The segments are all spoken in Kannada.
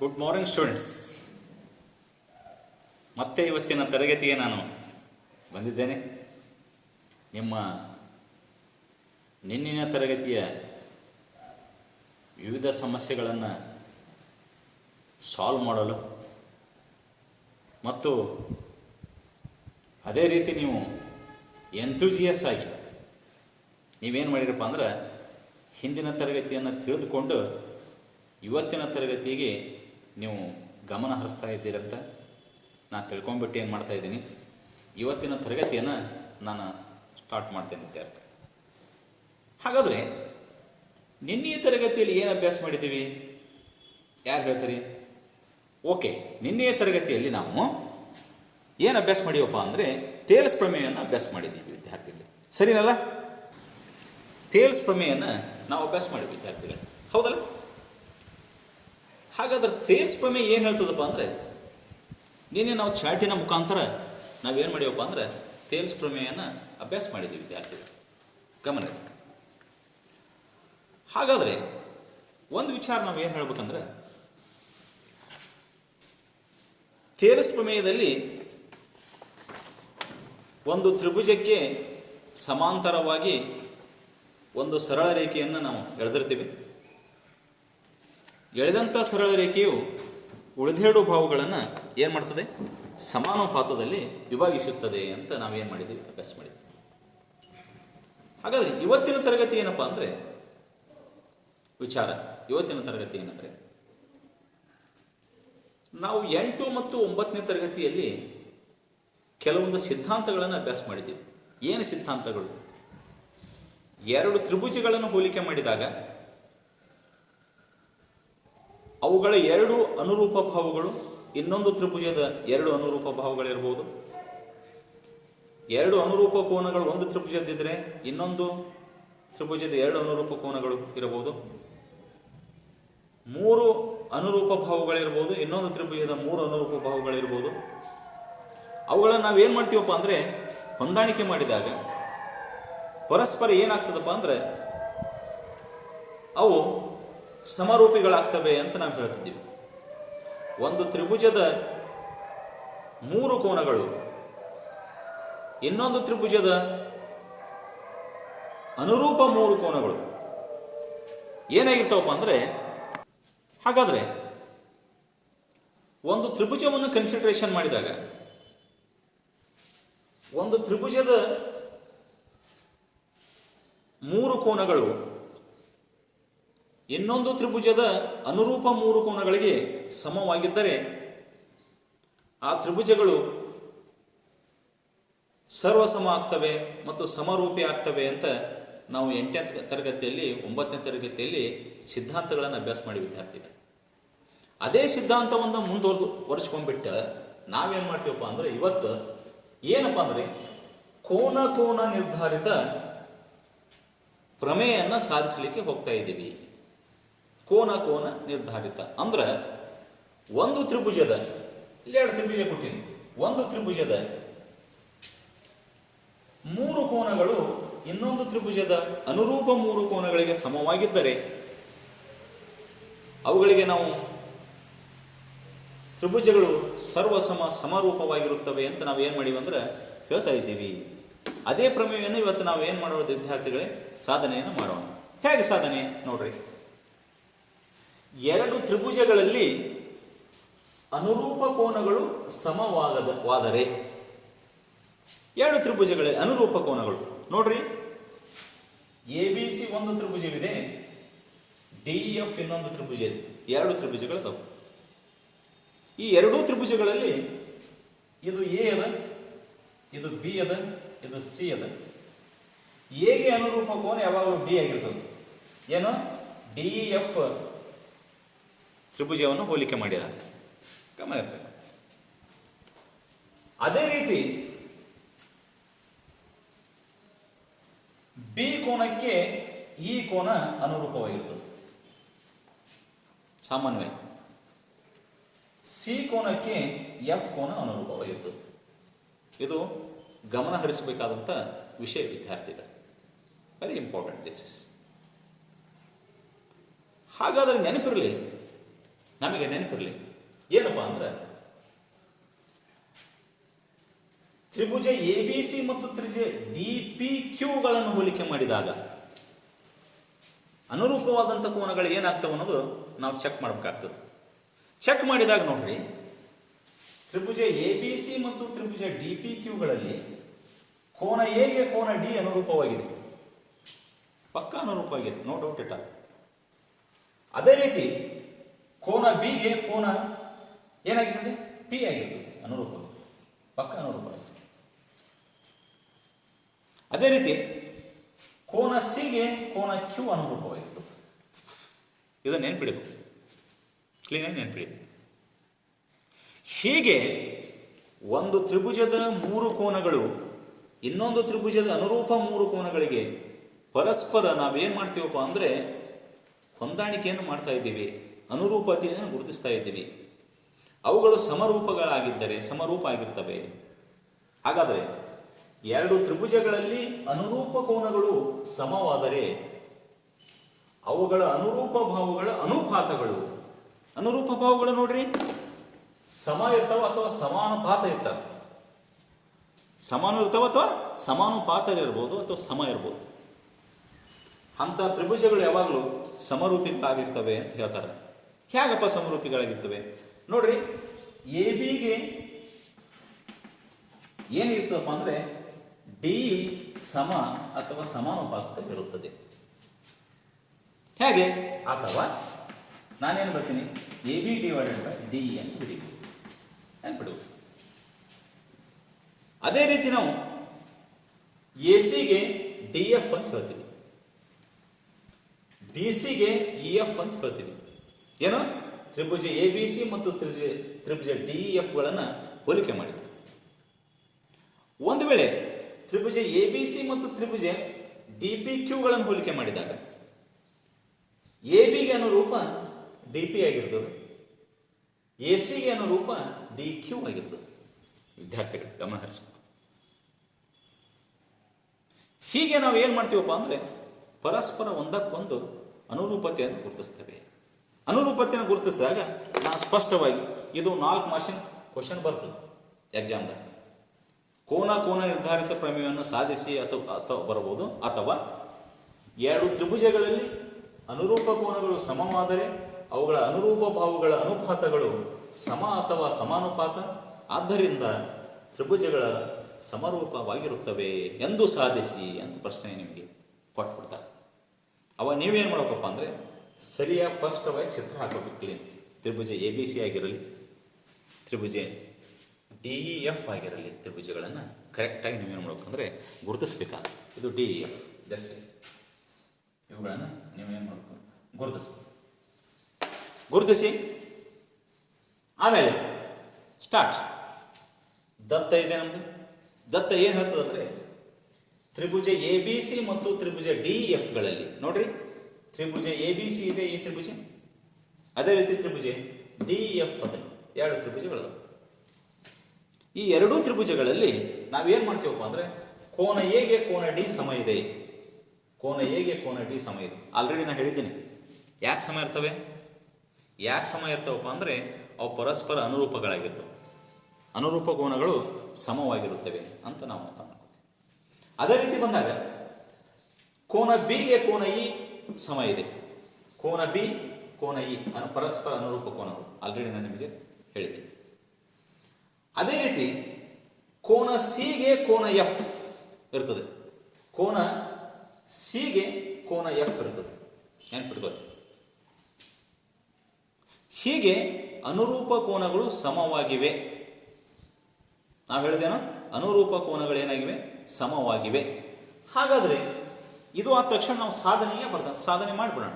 Good morning students. ಮತ್ತೆ ಇವತ್ತಿನ ತರಗತಿಗೆ ನಾನು ಬಂದಿದ್ದೇನೆ. ನಿಮ್ಮ ನಿನ್ನಿನ ತರಗತಿಯ ವಿವಿಧ ಸಮಸ್ಯೆಗಳನ್ನು ಸಾಲ್ವ್ ಮಾಡಲು ಮತ್ತು ಅದೇ ರೀತಿ ನೀವು ಎಂಥೂಸಿಯಸ್ ಆಗಿ ನೀವೇನು ಮಾಡಿರಪ್ಪ ಅಂದ್ರೆ ಹಿಂದಿನ ತರಗತಿಯನ್ನು ತಿಳಿದುಕೊಂಡು ಇವತ್ತಿನ ತರಗತಿಗೆ ನೀವು ಗಮನ ಹರಿಸ್ತಾ ಇದ್ದೀರಂತ ನಾನು ತಿಳ್ಕೊಂಬಿಟ್ಟು ಏನು ಮಾಡ್ತಾಯಿದ್ದೀನಿ, ಇವತ್ತಿನ ತರಗತಿಯನ್ನು ನಾನು ಸ್ಟಾರ್ಟ್ ಮಾಡ್ತೇನೆ ವಿದ್ಯಾರ್ಥಿ. ಹಾಗಾದರೆ ನಿನ್ನೆಯ ತರಗತಿಯಲ್ಲಿ ಏನು ಅಭ್ಯಾಸ ಮಾಡಿದ್ದೀವಿ, ಯಾರು ಹೇಳ್ತೀರಿ? ಓಕೆ, ನಿನ್ನೆಯ ತರಗತಿಯಲ್ಲಿ ನಾವು ಏನು ಅಭ್ಯಾಸ ಮಾಡಿವಪ್ಪ ಅಂದರೆ ಥೇಲ್ಸ್ ಪ್ರಮೇಯವನ್ನು ಅಭ್ಯಾಸ ಮಾಡಿದ್ದೀವಿ ವಿದ್ಯಾರ್ಥಿಗಳು, ಸರಿನಲ್ಲ? ಥೇಲ್ಸ್ ಪ್ರಮೇಯವನ್ನು ನಾವು ಅಭ್ಯಾಸ ಮಾಡಿದ್ವಿ ವಿದ್ಯಾರ್ಥಿಗಳು, ಹೌದಲ್ಲ? ಹಾಗಾದ್ರೆ ಥೇಲ್ಸ್ ಪ್ರಮೇಯ ಏನು ಹೇಳ್ತದಪ್ಪ ಅಂದರೆ, ನಿನ್ನೆ ನಾವು ಚಾಟಿನ ಮುಖಾಂತರ ನಾವೇನು ಮಾಡಿವಪ್ಪ ಅಂದರೆ ಥೇಲ್ಸ್ ಪ್ರಮೇಯನ ಅಭ್ಯಾಸ ಮಾಡಿದ್ದೀವಿ ವಿದ್ಯಾರ್ಥಿಗಳು, ಗಮನ. ಹಾಗಾದರೆ ಒಂದು ವಿಚಾರ ನಾವು ಏನು ಹೇಳ್ಬೇಕಂದ್ರೆ, ಥೇಲ್ಸ್ ಪ್ರಮೇಯದಲ್ಲಿ ಒಂದು ತ್ರಿಭುಜಕ್ಕೆ ಸಮಾಂತರವಾಗಿ ಒಂದು ಸರಳ ರೇಖೆಯನ್ನು ನಾವು ಎಳೆದಿರ್ತೀವಿ. ಎಳೆದಂಥ ಸರಳ ರೇಖೆಯು ಉಳಿದೆರಡು ಭಾವಗಳನ್ನು ಏನು ಮಾಡ್ತದೆ, ಸಮಾನುಪಾತದಲ್ಲಿ ವಿಭಾಗಿಸುತ್ತದೆ ಅಂತ ನಾವೇನು ಮಾಡಿದ್ದೀವಿ, ಅಭ್ಯಾಸ ಮಾಡಿದ್ದೀವಿ. ಹಾಗಾದರೆ ಇವತ್ತಿನ ತರಗತಿ ಏನಪ್ಪ ಅಂದರೆ ವಿಚಾರ, ಇವತ್ತಿನ ತರಗತಿ ಏನಂದರೆ, ನಾವು 8 ಮತ್ತು 9ನೇ ತರಗತಿಯಲ್ಲಿ ಕೆಲವೊಂದು ಸಿದ್ಧಾಂತಗಳನ್ನು ಅಭ್ಯಾಸ ಮಾಡಿದ್ದೀವಿ. ಏನು ಸಿದ್ಧಾಂತಗಳು? ಎರಡು ತ್ರಿಭುಜಗಳನ್ನು ಹೋಲಿಕೆ ಮಾಡಿದಾಗ ಅವುಗಳ ಎರಡು ಅನುರೂಪ ಭಾವಗಳು ಇನ್ನೊಂದು ತ್ರಿಭುಜದ ಎರಡು ಅನುರೂಪ ಭಾವಗಳಿರ್ಬೋದು. ಎರಡು ಅನುರೂಪ ಕೋನಗಳು ಒಂದು ತ್ರಿಭುಜದಿದ್ದರೆ ಇನ್ನೊಂದು ತ್ರಿಭುಜದ ಎರಡು ಅನುರೂಪ ಕೋನಗಳು ಇರಬಹುದು. ಮೂರು ಅನುರೂಪ ಭಾವಗಳಿರ್ಬೋದು, ಇನ್ನೊಂದು ತ್ರಿಭುಜದ ಮೂರು ಅನುರೂಪ ಭಾವಗಳಿರ್ಬೋದು. ಅವುಗಳನ್ನು ನಾವೇನು ಮಾಡ್ತೀವಪ್ಪ ಅಂದರೆ ಹೊಂದಾಣಿಕೆ ಮಾಡಿದಾಗ ಪರಸ್ಪರ ಏನಾಗ್ತದಪ್ಪ ಅಂದರೆ ಅವು ಸಮರೂಪಿಗಳಾಗ್ತವೆ ಅಂತ ನಾವು ಹೇಳ್ತಿದ್ದೀವಿ. ಒಂದು ತ್ರಿಭುಜದ ಮೂರು ಕೋನಗಳು ಇನ್ನೊಂದು ತ್ರಿಭುಜದ ಅನುರೂಪ ಮೂರು ಕೋನಗಳು ಏನಾಗಿರ್ತಾವಪ್ಪ ಅಂದರೆ, ಹಾಗಾದರೆ ಒಂದು ತ್ರಿಭುಜವನ್ನು ಕನ್ಸಿಡರೇಷನ್ ಮಾಡಿದಾಗ ಒಂದು ತ್ರಿಭುಜದ ಮೂರು ಕೋನಗಳು ಇನ್ನೊಂದು ತ್ರಿಭುಜದ ಅನುರೂಪ ಮೂರು ಕೋನಗಳಿಗೆ ಸಮವಾಗಿದ್ದರೆ ಆ ತ್ರಿಭುಜಗಳು ಸರ್ವಸಮ ಆಗ್ತವೆ ಮತ್ತು ಸಮರೂಪಿ ಆಗ್ತವೆ ಅಂತ ನಾವು 8ನೇ ತರಗತಿಯಲ್ಲಿ 9ನೇ ತರಗತಿಯಲ್ಲಿ ಸಿದ್ಧಾಂತಗಳನ್ನು ಅಭ್ಯಾಸ ಮಾಡಿ ವಿದ್ಯಾರ್ಥಿಗಳು. ಅದೇ ಸಿದ್ಧಾಂತವನ್ನು ಮುಂದುವರಿಸ್ಕೊಂಡ್ಬಿಟ್ಟು ನಾವೇನು ಮಾಡ್ತೀವಪ್ಪ ಅಂದರೆ ಇವತ್ತು ಏನಪ್ಪ ಅಂದರೆ ಕೋನ ನಿರ್ಧಾರಿತ ಪ್ರಮೇಯವನ್ನು ಸಾಧಿಸಲಿಕ್ಕೆ ಹೋಗ್ತಾ ಇದ್ದೀವಿ. ಕೋನ ನಿರ್ಧಾರಿತ ಅಂದ್ರೆ ಒಂದು ತ್ರಿಭುಜದ, ಎರಡು ತ್ರಿಭುಜ ಕೊಟ್ಟಿನಿ, ಒಂದು ತ್ರಿಭುಜದ ಮೂರು ಕೋನಗಳು ಇನ್ನೊಂದು ತ್ರಿಭುಜದ ಅನುರೂಪ ಮೂರು ಕೋನಗಳಿಗೆ ಸಮವಾಗಿದ್ದರೆ ಅವುಗಳಿಗೆ ನಾವು ತ್ರಿಭುಜಗಳು ಸಮರೂಪವಾಗಿರುತ್ತವೆ ಅಂತ ನಾವು ಏನು ಮಾಡಿವಿ ಅಂದ್ರೆ ಹೇಳ್ತಾ ಇದ್ದೀವಿ. ಅದೇ ಪ್ರಮೇಯವನ್ನು ಇವತ್ತು ನಾವು ಏನು ಮಾಡೋದು ವಿದ್ಯಾರ್ಥಿಗಳೇ, ಸಾಧನೆಯನ್ನು ಮಾಡೋಣ. ಹೇಗೆ ಸಾಧನೆ ನೋಡ್ರಿ, ಎರಡು ತ್ರಿಭುಜಗಳಲ್ಲಿ ಅನುರೂಪ ಕೋನಗಳು ಸಮವಾದರೆ, ಎರಡು ತ್ರಿಭುಜಗಳ ಅನುರೂಪ ಕೋನಗಳು ನೋಡ್ರಿ, ABC ಒಂದು ತ್ರಿಭುಜವಿದೆ, DF ಇನ್ನೊಂದು ತ್ರಿಭುಜ ಇದೆ, ಎರಡು ತ್ರಿಭುಜಗಳು ತಪ್ಪು. ಈ ಎರಡೂ ತ್ರಿಭುಜಗಳಲ್ಲಿ ಇದು A ಅದ, ಇದು B ಅದ, ಇದು C ಅದ. ಎಗೆ ಅನುರೂಪ ಕೋನ ಯಾವಾಗಲೂ D ಆಗಿರ್ತದೆ. ಏನು? DF ತ್ರಿಭುಜವನ್ನು ಹೋಲಿಕೆ ಮಾಡಿದ, ಗಮನ ಇರಬೇಕು. ಅದೇ ರೀತಿ B ಕೋನಕ್ಕೆ ಈ ಕೋನ ಅನುರೂಪವಾಗಿರ್ತದೆ ಸಾಮಾನ್ಯವಾಗಿ. C ಕೋನಕ್ಕೆ F ಕೋನ ಅನುರೂಪವಾಗಿರ್ತದೆ. ಇದು ಗಮನ ಹರಿಸಬೇಕಾದಂಥ ವಿಷಯ ವಿದ್ಯಾರ್ಥಿಗಳು, ವೆರಿ ಇಂಪಾರ್ಟೆಂಟ್ ದಿಸ್ ಇಸ್. ಹಾಗಾದರೆ ನೆನಪಿರಲಿ, ನಮಗೆ ನೆನಪಿರಲಿ ಏನಪ್ಪ ಅಂದ್ರೆ ತ್ರಿಭುಜ ಎ ಬಿ ಸಿ ಮತ್ತು ತ್ರಿಭುಜ ಡಿ ಪಿ ಕ್ಯೂಗಳನ್ನು ಹೋಲಿಕೆ ಮಾಡಿದಾಗ ಅನುರೂಪವಾದಂಥ ಕೋನಗಳು ಏನಾಗ್ತವೆ ಅನ್ನೋದು ನಾವು ಚೆಕ್ ಮಾಡಬೇಕಾಗ್ತದೆ. ಚೆಕ್ ಮಾಡಿದಾಗ ನೋಡ್ರಿ, ತ್ರಿಭುಜ ಎ ಬಿ ಸಿ ಮತ್ತು ತ್ರಿಭುಜ ಡಿ ಪಿ ಕ್ಯೂಗಳಲ್ಲಿ ಕೋನ ಎಗೆ ಕೋನ ಡಿ ಅನುರೂಪವಾಗಿದೆ, ಪಕ್ಕ ಅನುರೂಪವಾಗಿದೆ, ನೋ ಡೌಟ್ ಇಟ್. ಅದೇ ರೀತಿ ಕೋನ ಬಿಗೆ ಕೋನ ಏನಾಗಿರ್ತದೆ, ಪಿ ಆಗಿರ್ತದೆ, ಅನುರೂಪ, ಪಕ್ಕ ಅನುರೂಪ. ಅದೇ ರೀತಿ ಕೋನ ಸಿಗೆ ಕೋನ ಕ್ಯೂ ಅನುರೂಪವಾಗಿರ್ತದೆ. ಇದನ್ನು ನೆನ್ಪಿಡಬೇಕು, ಕ್ಲೀನಾಗಿ ನೆನ್ಪಿಡಬೇಕು. ಹೀಗೆ ಒಂದು ತ್ರಿಭುಜದ 3 ಕೋನಗಳು ಇನ್ನೊಂದು ತ್ರಿಭುಜದ ಅನುರೂಪ 3 ಕೋನಗಳಿಗೆ ಪರಸ್ಪರ ನಾವೇನು ಮಾಡ್ತೀವಪ್ಪ ಅಂದರೆ ಹೊಂದಾಣಿಕೆಯನ್ನು ಮಾಡ್ತಾ ಇದ್ದೀವಿ, ಅನುರೂಪತೆಯನ್ನು ಗುರುತಿಸ್ತಾ ಇದ್ದೀವಿ. ಅವುಗಳು ಸಮರೂಪಗಳಾಗಿದ್ದರೆ ಸಮರೂಪ ಆಗಿರ್ತವೆ. ಹಾಗಾದರೆ 2 ತ್ರಿಭುಜಗಳಲ್ಲಿ ಅನುರೂಪ ಕೋನಗಳು ಸಮವಾದರೆ ಅವುಗಳ ಅನುರೂಪ ಭಾವಗಳ ಅನುಪಾತಗಳು, ಅನುರೂಪ ಭಾವಗಳು ನೋಡ್ರಿ ಸಮ ಇರ್ತಾವ ಅಥವಾ ಸಮಾನುಪಾತ ಇರ್ತಾವೆ. ಸಮಾನ ಇರ್ತಾವ ಅಥವಾ ಸಮಾನುಪಾತ ಇರ್ಬೋದು ಅಥವಾ ಸಮ ಇರ್ಬೋದು. ಅಂಥ ತ್ರಿಭುಜಗಳು ಯಾವಾಗಲೂ ಸಮರೂಪಿಗಳಾಗಿರ್ತವೆ ಅಂತ ಹೇಳ್ತಾರೆ. ಹೇಗಪ್ಪ ಸಮರೂಪಿಗಳಾಗಿರ್ತವೆ ನೋಡ್ರಿ, ಎ ಬಿಗೆ ಏನಿರ್ತದಪ್ಪ ಅಂದರೆ ಡಿ ಸಮ ಅಥವಾ ಸಮಾನುಪಾತವಿರುತ್ತದೆ. ಹೇಗೆ? ಅಥವಾ ನಾನೇನು ಬರ್ತೀನಿ, A B divided by D ಅಂತ ಬಿಡೀವಿ ನೆನ್ಪಿಡುವುದು. ಅದೇ ರೀತಿ ನಾವು ಎ ಸಿಗೆ ಡಿ ಎಫ್ ಅಂತ ಹೇಳ್ತೀವಿ, ಬಿ ಸಿಗೆ ಇ ಎಫ್ ಅಂತ ಹೇಳ್ತೀವಿ. ಏನು? ತ್ರಿಭುಜ ಎ ಬಿ ಸಿ ಮತ್ತು ತ್ರಿಭುಜ ಡಿ ಎಫ್ಗಳನ್ನು ಹೋಲಿಕೆ ಮಾಡಿದೆ. ಒಂದು ವೇಳೆ ತ್ರಿಭುಜ ಎ ಬಿ ಸಿ ಮತ್ತು ತ್ರಿಭುಜ ಡಿ ಪಿ ಕ್ಯೂಗಳನ್ನು ಹೋಲಿಕೆ ಮಾಡಿದಾಗ ಎ ಬಿಗೆ ಅನುರೂಪ ಡಿ ಪಿ ಆಗಿರ್ತದೆ, ಎ ಸಿಗೆ ಅನುರೂಪ ಡಿ ಕ್ಯೂ ಆಗಿರ್ತದೆ. ವಿದ್ಯಾರ್ಥಿಗಳು ಗಮನ ಹರಿಸಬೇಕು. ಹೀಗೆ ನಾವು ಏನು ಮಾಡ್ತೀವಪ್ಪ ಅಂದರೆ ಪರಸ್ಪರ ಒಂದಕ್ಕೊಂದು ಅನುರೂಪತೆಯನ್ನು ಗುರುತಿಸ್ತೇವೆ. ಅನುರೂಪತೆಯನ್ನು ಗುರುತಿಸಿದಾಗ ನಾವು ಸ್ಪಷ್ಟವಾಗಿ ಇದು 4 ಮಾರ್ಕ್ಸಿನ ಕ್ವಶನ್ ಬರ್ತದೆ ಎಕ್ಸಾಮ್ದಾಗ. ಕೋನ ನಿರ್ಧಾರಿತ ಪ್ರಮೇಯವನ್ನು ಸಾಧಿಸಿ ಅಥವಾ ಬರಬಹುದು, ಅಥವಾ 2 ತ್ರಿಭುಜಗಳಲ್ಲಿ ಅನುರೂಪ ಕೋನಗಳು ಸಮವಾದರೆ ಅವುಗಳ ಅನುರೂಪ ಭಾವಗಳ ಅನುಪಾತಗಳು ಸಮ ಅಥವಾ ಸಮಾನುಪಾತ, ಆದ್ದರಿಂದ ತ್ರಿಭುಜಗಳ ಸಮರೂಪವಾಗಿರುತ್ತವೆ ಎಂದು ಸಾಧಿಸಿ ಅಂತ ಪ್ರಶ್ನೆ ನಿಮಗೆ ಕೊಟ್ಬಿಡ್ತಾರೆ. ಅವಾಗ ನೀವೇನು ಮಾಡಬೇಕಪ್ಪ ಅಂದರೆ ಸರಿಯಾಗಿ ಸ್ಪಷ್ಟವಾಗಿ ಚಿತ್ರ ಹಾಕಬೇಕು. Clean Tribhuja A B C ಆಗಿರಲಿ, ತ್ರಿಭುಜ ಡಿ ಇ ಎಫ್ ಆಗಿರಲಿ, ತ್ರಿಭುಜಗಳನ್ನು ಕರೆಕ್ಟಾಗಿ ನೀವೇನು ಮಾಡಬೇಕಂದ್ರೆ ಗುರುತಿಸ್ಬೇಕಾದ. ಇದು ಡಿ ಇ ಎಫ್ ಜಸ್ಟ್ ಇವುಗಳನ್ನು ನೀವೇನು ಮಾಡಬೇಕು, ಗುರುತಿಸಿ ಆಮೇಲೆ ಸ್ಟಾರ್ಟ್. ದತ್ತ ಇದೆ ನಮ್ಮದು. ದತ್ತ ಏನು ಹೇಳ್ತದೆ ಅಂದರೆ ತ್ರಿಭುಜ ಎ ಬಿ ಸಿ ಮತ್ತು ತ್ರಿಭುಜ ಡಿ ಎಫ್ಗಳಲ್ಲಿ ನೋಡ್ರಿ, ತ್ರಿಭುಜ ಎ ಬಿ ಸಿ ಇದೆ ಈ ತ್ರಿಭುಜ, ಅದೇ ರೀತಿ ತ್ರಿಭುಜ ಡಿ ಎಫ್ ಅದೇ 2 ತ್ರಿಭುಜಗಳು. ಈ 2 ತ್ರಿಭುಜಗಳಲ್ಲಿ ನಾವೇನು ಮಾಡ್ತೀವಪ್ಪ ಅಂದರೆ ಕೋನ ಎಗೆ ಕೋನ ಡಿ ಸಮ ಇದೆ, ಕೋನ ಎಗೆ ಕೋನ ಡಿ ಸಮ ಇದೆ. ಆಲ್ರೆಡಿ ನಾನು ಹೇಳಿದ್ದೀನಿ ಯಾಕೆ ಸಮ ಇರ್ತವೆ. ಯಾಕೆ ಸಮ ಇರ್ತವಪ್ಪ ಅಂದರೆ ಅವು ಪರಸ್ಪರ ಅನುರೂಪಗಳಾಗಿರ್ತವೆ, ಅನುರೂಪ ಕೋನಗಳು ಸಮವಾಗಿರುತ್ತವೆ ಅಂತ ನಾವು ಅರ್ಥ ಮಾಡ್ತೀವಿ. ಅದೇ ರೀತಿ ಬಂದಾಗ ಕೋನ ಬಿಗೆ ಕೋನ ಇ ಸಮ ಇದೆ, ಕೋನ ಬಿ ಕೋನ ಇ ಪರಸ್ಪರ ಅನುರೂಪ ಕೋನಗಳು ಆಲ್ರೆಡಿ ನಾನು ನಿಮಗೆ ಹೇಳಿದೆ. ಅದೇ ರೀತಿ ಕೋನ ಸಿಗೆ ಕೋನ ಎಫ್ ಇರ್ತದೆ, ಕೋನ ಸಿಗೆ ಕೋನ ಎಫ್ ಇರ್ತದೆ, ನೆನ್ಪಿಡ್ಬೋದು. ಹೀಗೆ ಅನುರೂಪ ಕೋನಗಳು ಸಮವಾಗಿವೆ. ನಾವು ಹೇಳಿದೇನೋ ಅನುರೂಪ ಕೋನಗಳು ಏನಾಗಿವೆ, ಸಮವಾಗಿವೆ. ಹಾಗಾದರೆ ಇದು ಆದ ತಕ್ಷಣ ನಾವು ಸಾಧನೆ ಮಾಡಿಬಿಡೋಣ.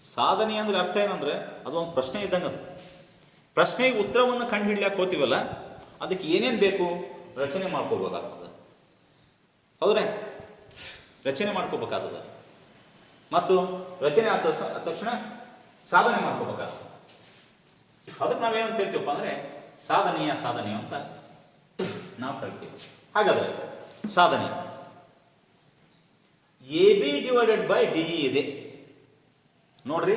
ಸಾಧನೆ ಅಂದರೆ ಅರ್ಥ ಏನಂದರೆ ಅದೊಂದು ಪ್ರಶ್ನೆ ಇದ್ದಂಗೆ. ಅದು ಪ್ರಶ್ನೆಗೆ ಉತ್ತರವನ್ನು ಕಂಡುಹಿಡ್ಲಿಕ್ಕೆ ಹೋಗ್ತೀವಲ್ಲ, ಅದಕ್ಕೆ ಏನೇನು ಬೇಕು ರಚನೆ ಮಾಡ್ಕೋಬೇಕಾಗ್ತದೆ. ಹೌದ್ರೆ ರಚನೆ ಮಾಡ್ಕೋಬೇಕಾಗ್ತದೆ, ಮತ್ತು ರಚನೆ ಆದ ತಕ್ಷಣ ಸಾಧನೆ ಮಾಡ್ಕೋಬೇಕಾಗ್ತದೆ. ಅದಕ್ಕೆ ನಾವೇನಂತ ಹೇಳ್ತೀವಪ್ಪ ಅಂದರೆ ಸಾಧನೆಯ ಅಂತ ನಾವು ಕರಿತೀವಿ. ಹಾಗಾದರೆ ಸಾಧನೆ A B divided by D E ಇದೆ ನೋಡ್ರಿ.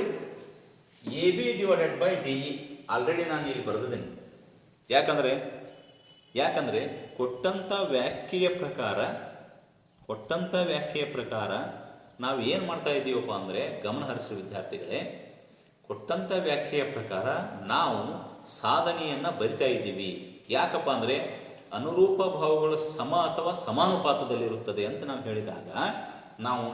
A B divided by D E already ನಾನು ಇಲ್ಲಿ ಬರೆದಿದ್ದೀನಿ. ಯಾಕಂದರೆ ಕೊಟ್ಟಂಥ ವ್ಯಾಖ್ಯೆಯ ಪ್ರಕಾರ ನಾವು ಏನು ಮಾಡ್ತಾ ಇದ್ದೀವಪ್ಪ ಅಂದರೆ, ಗಮನ ಹರಿಸಿದ ವಿದ್ಯಾರ್ಥಿಗಳೇ, ಕೊಟ್ಟಂಥ ವ್ಯಾಖ್ಯೆಯ ಪ್ರಕಾರ ನಾವು ಸಾಧನೆಯನ್ನು ಬರಿತಾ ಇದ್ದೀವಿ. ಯಾಕಪ್ಪ ಅಂದರೆ ಅನುರೂಪ ಭಾವಗಳು ಸಮ ಅಥವಾ ಸಮಾನುಪಾತದಲ್ಲಿರುತ್ತದೆ ಅಂತ ನಾವು ಹೇಳಿದಾಗ, ನಾವು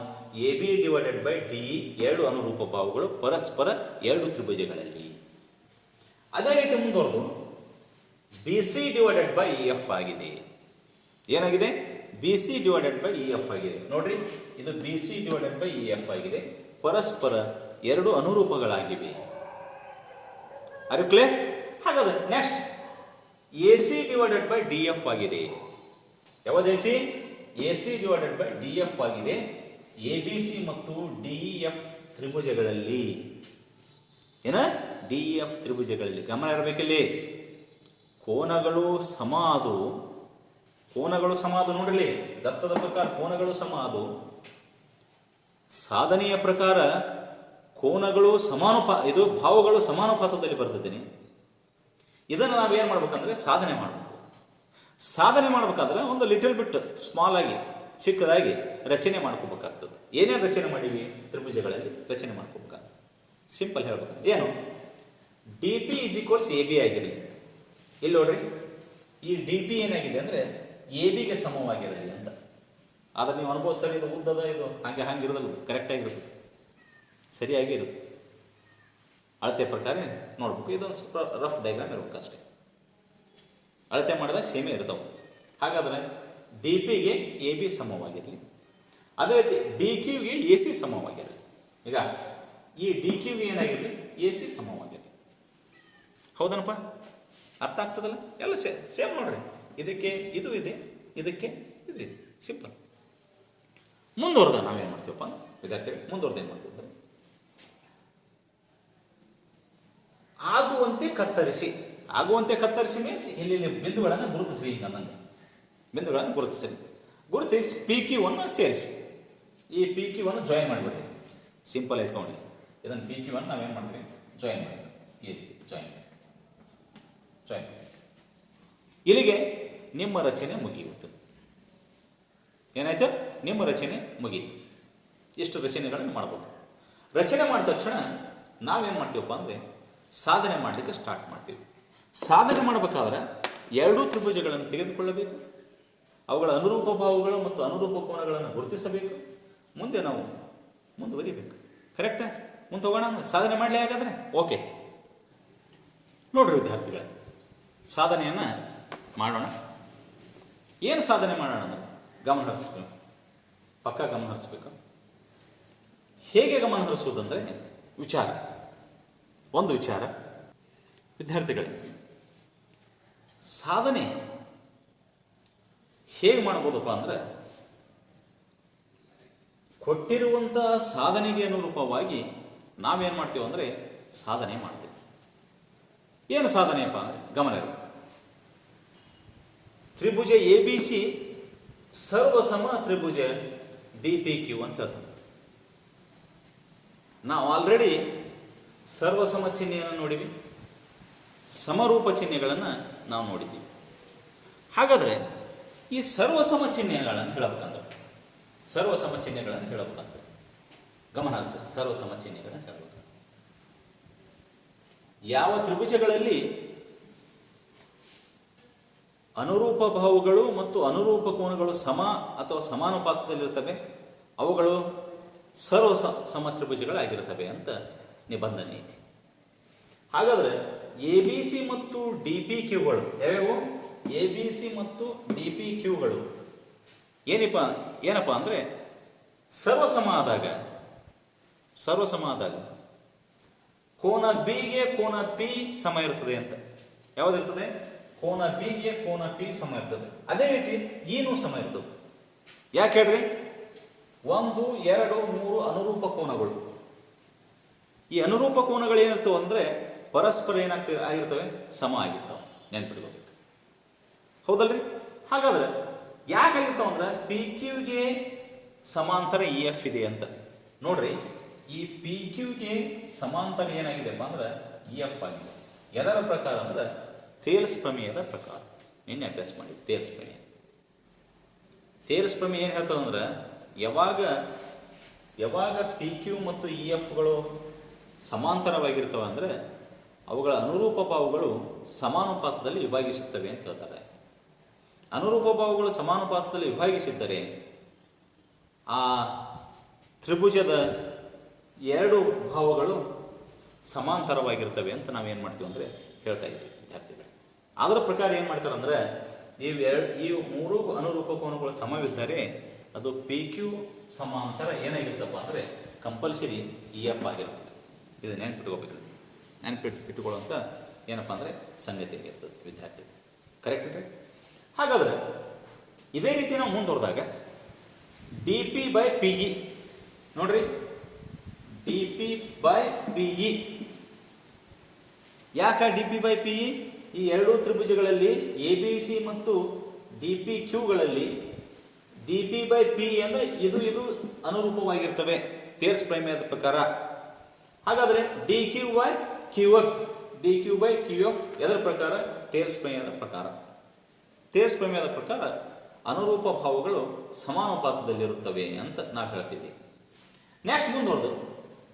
A B divided by D E ಎರಡು ಅನುರೂಪ ಭಾವಗಳು ಪರಸ್ಪರ ಎರಡು ತ್ರಿಭುಜಗಳಲ್ಲಿ. ಅದೇ ರೀತಿ ಮುಂದುವರೆದು B C divided by E F ಆಗಿದೆ. ಏನಾಗಿದೆ? B C divided by E F ಆಗಿದೆ. ನೋಡ್ರಿ, ಇದು B C divided by E F ಆಗಿದೆ. ಪರಸ್ಪರ ಎರಡು ಅನುರೂಪಗಳಾಗಿವೆ. Are you clear? ಹಾಗಾದ್ರೆ next A C divided by D F ಆಗಿದೆ. ಯಾವುದು A C? A C divided by D F ಆಗಿದೆ. ಎ ಬಿ ಸಿ ಮತ್ತು ಡಿ ಇ ಎಫ್ ತ್ರಿಭುಜಗಳಲ್ಲಿ. ಏನ? ಡಿ ಇ ಎಫ್ ತ್ರಿಭುಜಗಳಲ್ಲಿ ಗಮನ ಇರಬೇಕಿಲ್ಲಿ. ಕೋನಗಳು ಸಮ ಆದವು. ನೋಡ್ರಿ, ದತ್ತದ ಪ್ರಕಾರ ಕೋನಗಳು ಸಮ ಆದವು. ಸಾಧನೆಯ ಪ್ರಕಾರ ಕೋನಗಳು ಇದು ಭಾವಗಳು ಸಮಾನುಪಾತದಲ್ಲಿ ಬರೆದಿದ್ದೀನಿ. ಇದನ್ನು ನಾವೇನು ಮಾಡ್ಬೇಕಂದ್ರೆ ಸಾಧನೆ ಮಾಡಬೇಕಾದ್ರೆ ಒಂದು ಲಿಟಲ್ ಬಿಟ್ ಸ್ಮಾಲ್ ಆಗಿ, ಚಿಕ್ಕದಾಗಿ ರಚನೆ ಮಾಡ್ಕೋಬೇಕಾಗ್ತದೆ. ಏನೇನು ರಚನೆ ಮಾಡೀವಿ? ತ್ರಿಭುಜಗಳಲ್ಲಿ ರಚನೆ ಮಾಡ್ಕೋಬೇಕಾಗ್ತದೆ. ಸಿಂಪಲ್ ಹೇಳ್ಬೇಕು. ಏನು? D P is equals A B ಆಗಿರಲಿ. ಇಲ್ಲಿ ನೋಡ್ರಿ, ಈ ಡಿ ಪಿ ಏನಾಗಿದೆ ಅಂದರೆ ಎ ಬಿಗೆ ಸಮವಾಗಿರಲಿ ಅಂತ. ಆದರೆ ನೀವು ಅನುಭವಿಸ್ತಾರೆ, ಇದು ಉದ್ದದ, ಇದು ಹಂಗಿರೋದಿಲ್ಲ, ಕರೆಕ್ಟಾಗಿರ್ತದೆ, ಸರಿಯಾಗಿ ಇರುತ್ತೆ. ಅಳತೆ ಪ್ರಕಾರ ನೋಡ್ಬೇಕು. ಇದೊಂದು ಸ್ವಲ್ಪ ರಫ್ ಡಯಾಗ್ರಾಮ್ ಇರ್ಬೇಕು ಅಷ್ಟೇ. ಅಳತೆ ಮಾಡಿದಾಗ ಸೇಮೇ ಇರ್ತಾವೆ. ಹಾಗಾದರೆ ಡಿ ಪಿಗೆ ಎ ಬಿ ಸಮವಾಗಿರಲಿ, ಅದೇ ರೀತಿ ಡಿ ಕ್ಯೂಗೆ ಎ ಸಿ ಸಮವಾಗಿರಲಿ. ಈಗ ಈ ಡಿ ಕ್ಯೂಗೆ ಏನಾಗಿರಲಿ? ಎ ಸಿ ಸಮವಾಗಿರಲಿ. ಹೌದನಪ್ಪ? ಅರ್ಥ ಆಗ್ತದಲ್ಲ? ಎಲ್ಲ ಸೇಮ್ ನೋಡ್ರಿ. ಇದಕ್ಕೆ ಇದು ಇದೆ, ಇದಕ್ಕೆ ಇದು ಇದೆ. ಸಿಂಪಲ್. ಮುಂದುವರೆದ ನಾವೇನು ಮಾಡ್ತೀವಪ್ಪ ವಿದ್ಯಾರ್ಥಿಗಳು? ಮುಂದುವರೆದ ಏನು ಮಾಡ್ತೀವಿ ಅಂದರೆ, ಆಗುವಂತೆ ಕತ್ತರಿಸಿ ಮೀನ್ಸ್ ಇಲ್ಲಿ ಬಿಂದುಗಳನ್ನು ಗುರುತಿಸಿ. ಈಗ ನನಗೆ ಬಿಂದುಗಳನ್ನು ಗುರುತಿಸಿ ಪಿ ಕ್ಯೂ ಅನ್ನು ಸೇರಿಸಿ. ಈ ಪಿ ಕ್ಯೂ ಅನ್ನು ಜಾಯಿನ್ ಮಾಡಿಬಿಡಿ. ಸಿಂಪಲ್ ಆಯ್ತು ನೋಡಿ. ಇದನ್ನು ಪಿ ಕ್ಯೂ ಅನ್ನು ನಾವೇನು ಮಾಡ್ತೀವಿ? ಜಾಯಿನ್ ಮಾಡಿ. ಈ ರೀತಿ ಜಾಯಿನ್. ಇಲ್ಲಿಗೆ ನಿಮ್ಮ ರಚನೆ ಮುಗಿಯಿತು. ಏನಾಯ್ತು? ನಿಮ್ಮ ರಚನೆ ಮುಗಿಯಿತು. ಇಷ್ಟು ರಚನೆಗಳನ್ನು ಮಾಡಬೇಕು. ರಚನೆ ಮಾಡಿದ ತಕ್ಷಣ ನಾವೇನು ಮಾಡ್ತೀವಪ್ಪ ಅಂದರೆ ಸಾಧನೆ ಮಾಡಲಿಕ್ಕೆ ಸ್ಟಾರ್ಟ್ ಮಾಡ್ತೀವಿ. ಸಾಧನೆ ಮಾಡಬೇಕಾದ್ರೆ ಎರಡೂ ತ್ರಿಭುಜಗಳನ್ನು ತೆಗೆದುಕೊಳ್ಳಬೇಕು. ಅವುಗಳ ಅನುರೂಪ ಭಾವಗಳು ಮತ್ತು ಅನುರೂಪ ಕೋನಗಳನ್ನು ಗುರುತಿಸಬೇಕು. ಮುಂದೆ ನಾವು ಮುಂದುವರಿಬೇಕು. ಕರೆಕ್ಟಾ? ಮುಂದೆ ಹೋಗೋಣ. ಸಾಧನೆ ಮಾಡಲಿ ಹಾಗಾದರೆ. ಓಕೆ, ನೋಡ್ರಿ ವಿದ್ಯಾರ್ಥಿಗಳೇ, ಸಾಧನೆಯನ್ನು ಮಾಡೋಣ. ಏನು ಸಾಧನೆ ಮಾಡೋಣ ಅಂದರೆ ಗಮನ ಹರಿಸ್ಬೇಕು. ಪಕ್ಕ ಗಮನ ಹರಿಸ್ಬೇಕು. ಹೇಗೆ ಗಮನ ಹರಿಸುವುದಂದರೆ ಒಂದು ವಿಚಾರ ವಿದ್ಯಾರ್ಥಿಗಳೇ, ಸಾಧನೆ ಹೇಗೆ ಮಾಡ್ಬೋದಪ್ಪ ಅಂದರೆ, ಕೊಟ್ಟಿರುವಂಥ ಸಾಧನೆಗೆ ಅನುರೂಪವಾಗಿ ನಾವೇನು ಮಾಡ್ತೀವಿ ಅಂದರೆ ಸಾಧನೆ ಮಾಡ್ತೀವಿ. ಏನು ಸಾಧನೆಯಪ್ಪ ಅಂದರೆ ಗಮನ ಇರಬೇಕು. ತ್ರಿಭುಜ ಎ ಬಿ ಸಿ ಸರ್ವಸಮ ತ್ರಿಭುಜ ಡಿ ಪಿ ಕ್ಯೂ ಅಂತ ಹೇಳ್ತಾರೆ. ನಾವು ಆಲ್ರೆಡಿ ಸರ್ವಸಮ ಚಿಹ್ನೆಯನ್ನು ನೋಡಿವಿ, ಸಮರೂಪ ಚಿಹ್ನೆಗಳನ್ನು ನಾವು ನೋಡಿದ್ದೀವಿ. ಹಾಗಾದರೆ ಈ ಸರ್ವಸಮ ಚಿಹ್ನೆಗಳನ್ನು ಹೇಳಬೇಕಂದ್ರೆ ಗಮನ ಹರಿಸಿ. ಸರ್ವಸಮ ಚಿಹ್ನೆಗಳನ್ನು ಹೇಳಬೇಕು. ಯಾವ ತ್ರಿಭುಜಗಳಲ್ಲಿ ಅನುರೂಪ ಭಾವಗಳು ಮತ್ತು ಅನುರೂಪ ಕೋನಗಳು ಸಮ ಅಥವಾ ಸಮಾನುಪಾತದಲ್ಲಿರ್ತವೆ, ಅವುಗಳು ಸಮ ತ್ರಿಭುಜಗಳಾಗಿರ್ತವೆ ಅಂತ ನಿಬಂಧನೆ ಐತಿ. ಹಾಗಾದರೆ ಎ ಬಿ ಸಿ ಮತ್ತು ಡಿ ಪಿ ಕ್ಯೂಗಳು ಯಾವ್ಯಾವು? ಎ ಬಿ ಸಿ ಮತ್ತು ಡಿ ಪಿ ಕ್ಯೂಗಳು ಏನಪ್ಪ ಅಂದರೆ ಸರ್ವಸಮ ಆದಾಗ ಕೋನ ಬಿಗೆ ಕೋನ ಪಿ ಸಮ ಇರ್ತದೆ ಅಂತ. ಯಾವುದಿರ್ತದೆ? ಕೋನ ಬಿಗೆ ಕೋನ ಪಿ ಸಮ ಇರ್ತದೆ. ಅದೇ ರೀತಿ ಏನೂ ಸಮ ಇರ್ತದೆ. ಯಾಕೆ ಹೇಳ್ರಿ? 1, 2, 3 ಅನುರೂಪ ಕೋನಗಳು. ಈ ಅನುರೂಪ ಕೋನಗಳು ಏನಿರ್ತವೆ ಅಂದರೆ ಪರಸ್ಪರ ಆಗಿರ್ತವೆ, ಸಮ ಆಗಿರ್ತವೆ. ನೆನ್ಪಿಟ್ಕೋಬೇಕು. ಹೌದಲ್ರಿ? ಹಾಗಾದ್ರೆ ಯಾಕಾಗಿರ್ತಾವ ಅಂದ್ರೆ ಪಿ ಕ್ಯೂಗೆ ಸಮಾಂತರ ಇ ಎಫ್ ಇದೆ ಅಂತ. ನೋಡ್ರಿ, ಈ ಪಿ ಕ್ಯೂಗೆ ಸಮಾಂತರ ಏನಾಗಿದೆಪ್ಪ ಅಂದ್ರೆ ಇ ಎಫ್ ಆಗಿದೆ. ಎಲ್ಲರ ಪ್ರಕಾರ ಅಂದ್ರೆ ಥೇಲ್ಸ್ ಪ್ರಮೇಯದ ಪ್ರಕಾರ. ನಿನ್ನೆ ಅಭ್ಯಾಸ ಮಾಡಿ ಥೇಲ್ಸ್ ಪ್ರಮೇಯ. ಥೇಲ್ಸ್ ಪ್ರಮೇಯ ಏನು ಹೇಳ್ತದಂದ್ರೆ ಯಾವಾಗ ಪಿ ಕ್ಯೂ ಮತ್ತು ಇ ಎಫ್ಗಳು ಸಮಾಂತರವಾಗಿರ್ತವೆ ಅಂದರೆ ಅವುಗಳ ಅನುರೂಪ ಭಾವಗಳು ಸಮಾನುಪಾತದಲ್ಲಿ ವಿಭಾಗಿಸುತ್ತವೆ ಅಂತ ಹೇಳ್ತಾರೆ. ಅನುರೂಪ ಭಾವಗಳು ಸಮಾನುಪಾತದಲ್ಲಿ ವಿಭಾಗಿಸಿದ್ದರೆ ಆ ತ್ರಿಭುಜದ ಎರಡು ಭಾವಗಳು ಸಮಾಂತರವಾಗಿರ್ತವೆ ಅಂತ ನಾವೇನು ಮಾಡ್ತೀವಿ ಅಂದರೆ ಹೇಳ್ತಾ ಇದ್ದೀವಿ ವಿದ್ಯಾರ್ಥಿಗಳು. ಅದರ ಪ್ರಕಾರ ಏನು ಮಾಡ್ತಾರೆ ಅಂದರೆ ಈ ಮೂರು ಅನುರೂಪ ಕೋನಗಳು ಸಮವಿದ್ದರೆ ಅದು ಪಿ ಕ್ಯೂ ಸಮಾಂತರ ಏನಾಗಿರ್ತಪ್ಪ ಅಂದರೆ ಕಂಪಲ್ಸರಿ ಇ ಎಫ್ ಆಗಿರ್ತದೆ. ಇದು ನೆನಪಿಟ್ಕೋಬೇಕು. ನೆನಪಿಟ್ಟುಕೊಳ್ಳುವಂಥ ಏನಪ್ಪ ಅಂದರೆ ಸಂಗತಿ ಆಗಿರ್ತದೆ ವಿದ್ಯಾರ್ಥಿ. ಕರೆಕ್ಟ್ ರೀ? ಹಾಗಾದರೆ ಇದೇ ರೀತಿ ನಾವು ಮುಂದುವರೆದಾಗ D P by P E ನೋಡ್ರಿ, D P by P E. ಯಾಕೆ D P by P E? ಈ ಎರಡೂ ತ್ರಿಭುಜಗಳಲ್ಲಿ ಎ ಬಿ ಸಿ ಮತ್ತು ಡಿ ಪಿ ಕ್ಯೂಗಳಲ್ಲಿ ಡಿ ಪಿ ಬೈ ಪಿ ಅಂದರೆ ಇದು ಅನುರೂಪವಾಗಿರ್ತವೆ ಥೇಲ್ಸ್ ಪ್ರಮೇಯದ ಪ್ರಕಾರ. ಹಾಗಾದರೆ D Q by Q F, D Q by Q F ಎದರ ಪ್ರಕಾರ? ಥೇಲ್ಸ್ ಪ್ರಮೇಯದ ಪ್ರಕಾರ. ಥೇಲ್ಸ್ ಪ್ರಮೇಯದ ಪ್ರಕಾರ ಅನುರೂಪ ಭಾವಗಳು ಸಮಾನುಪಾತದಲ್ಲಿರುತ್ತವೆ ಅಂತ ನಾವು ಹೇಳ್ತೀವಿ. ನೆಕ್ಸ್ಟ್ ಮುಂದುವರೆದು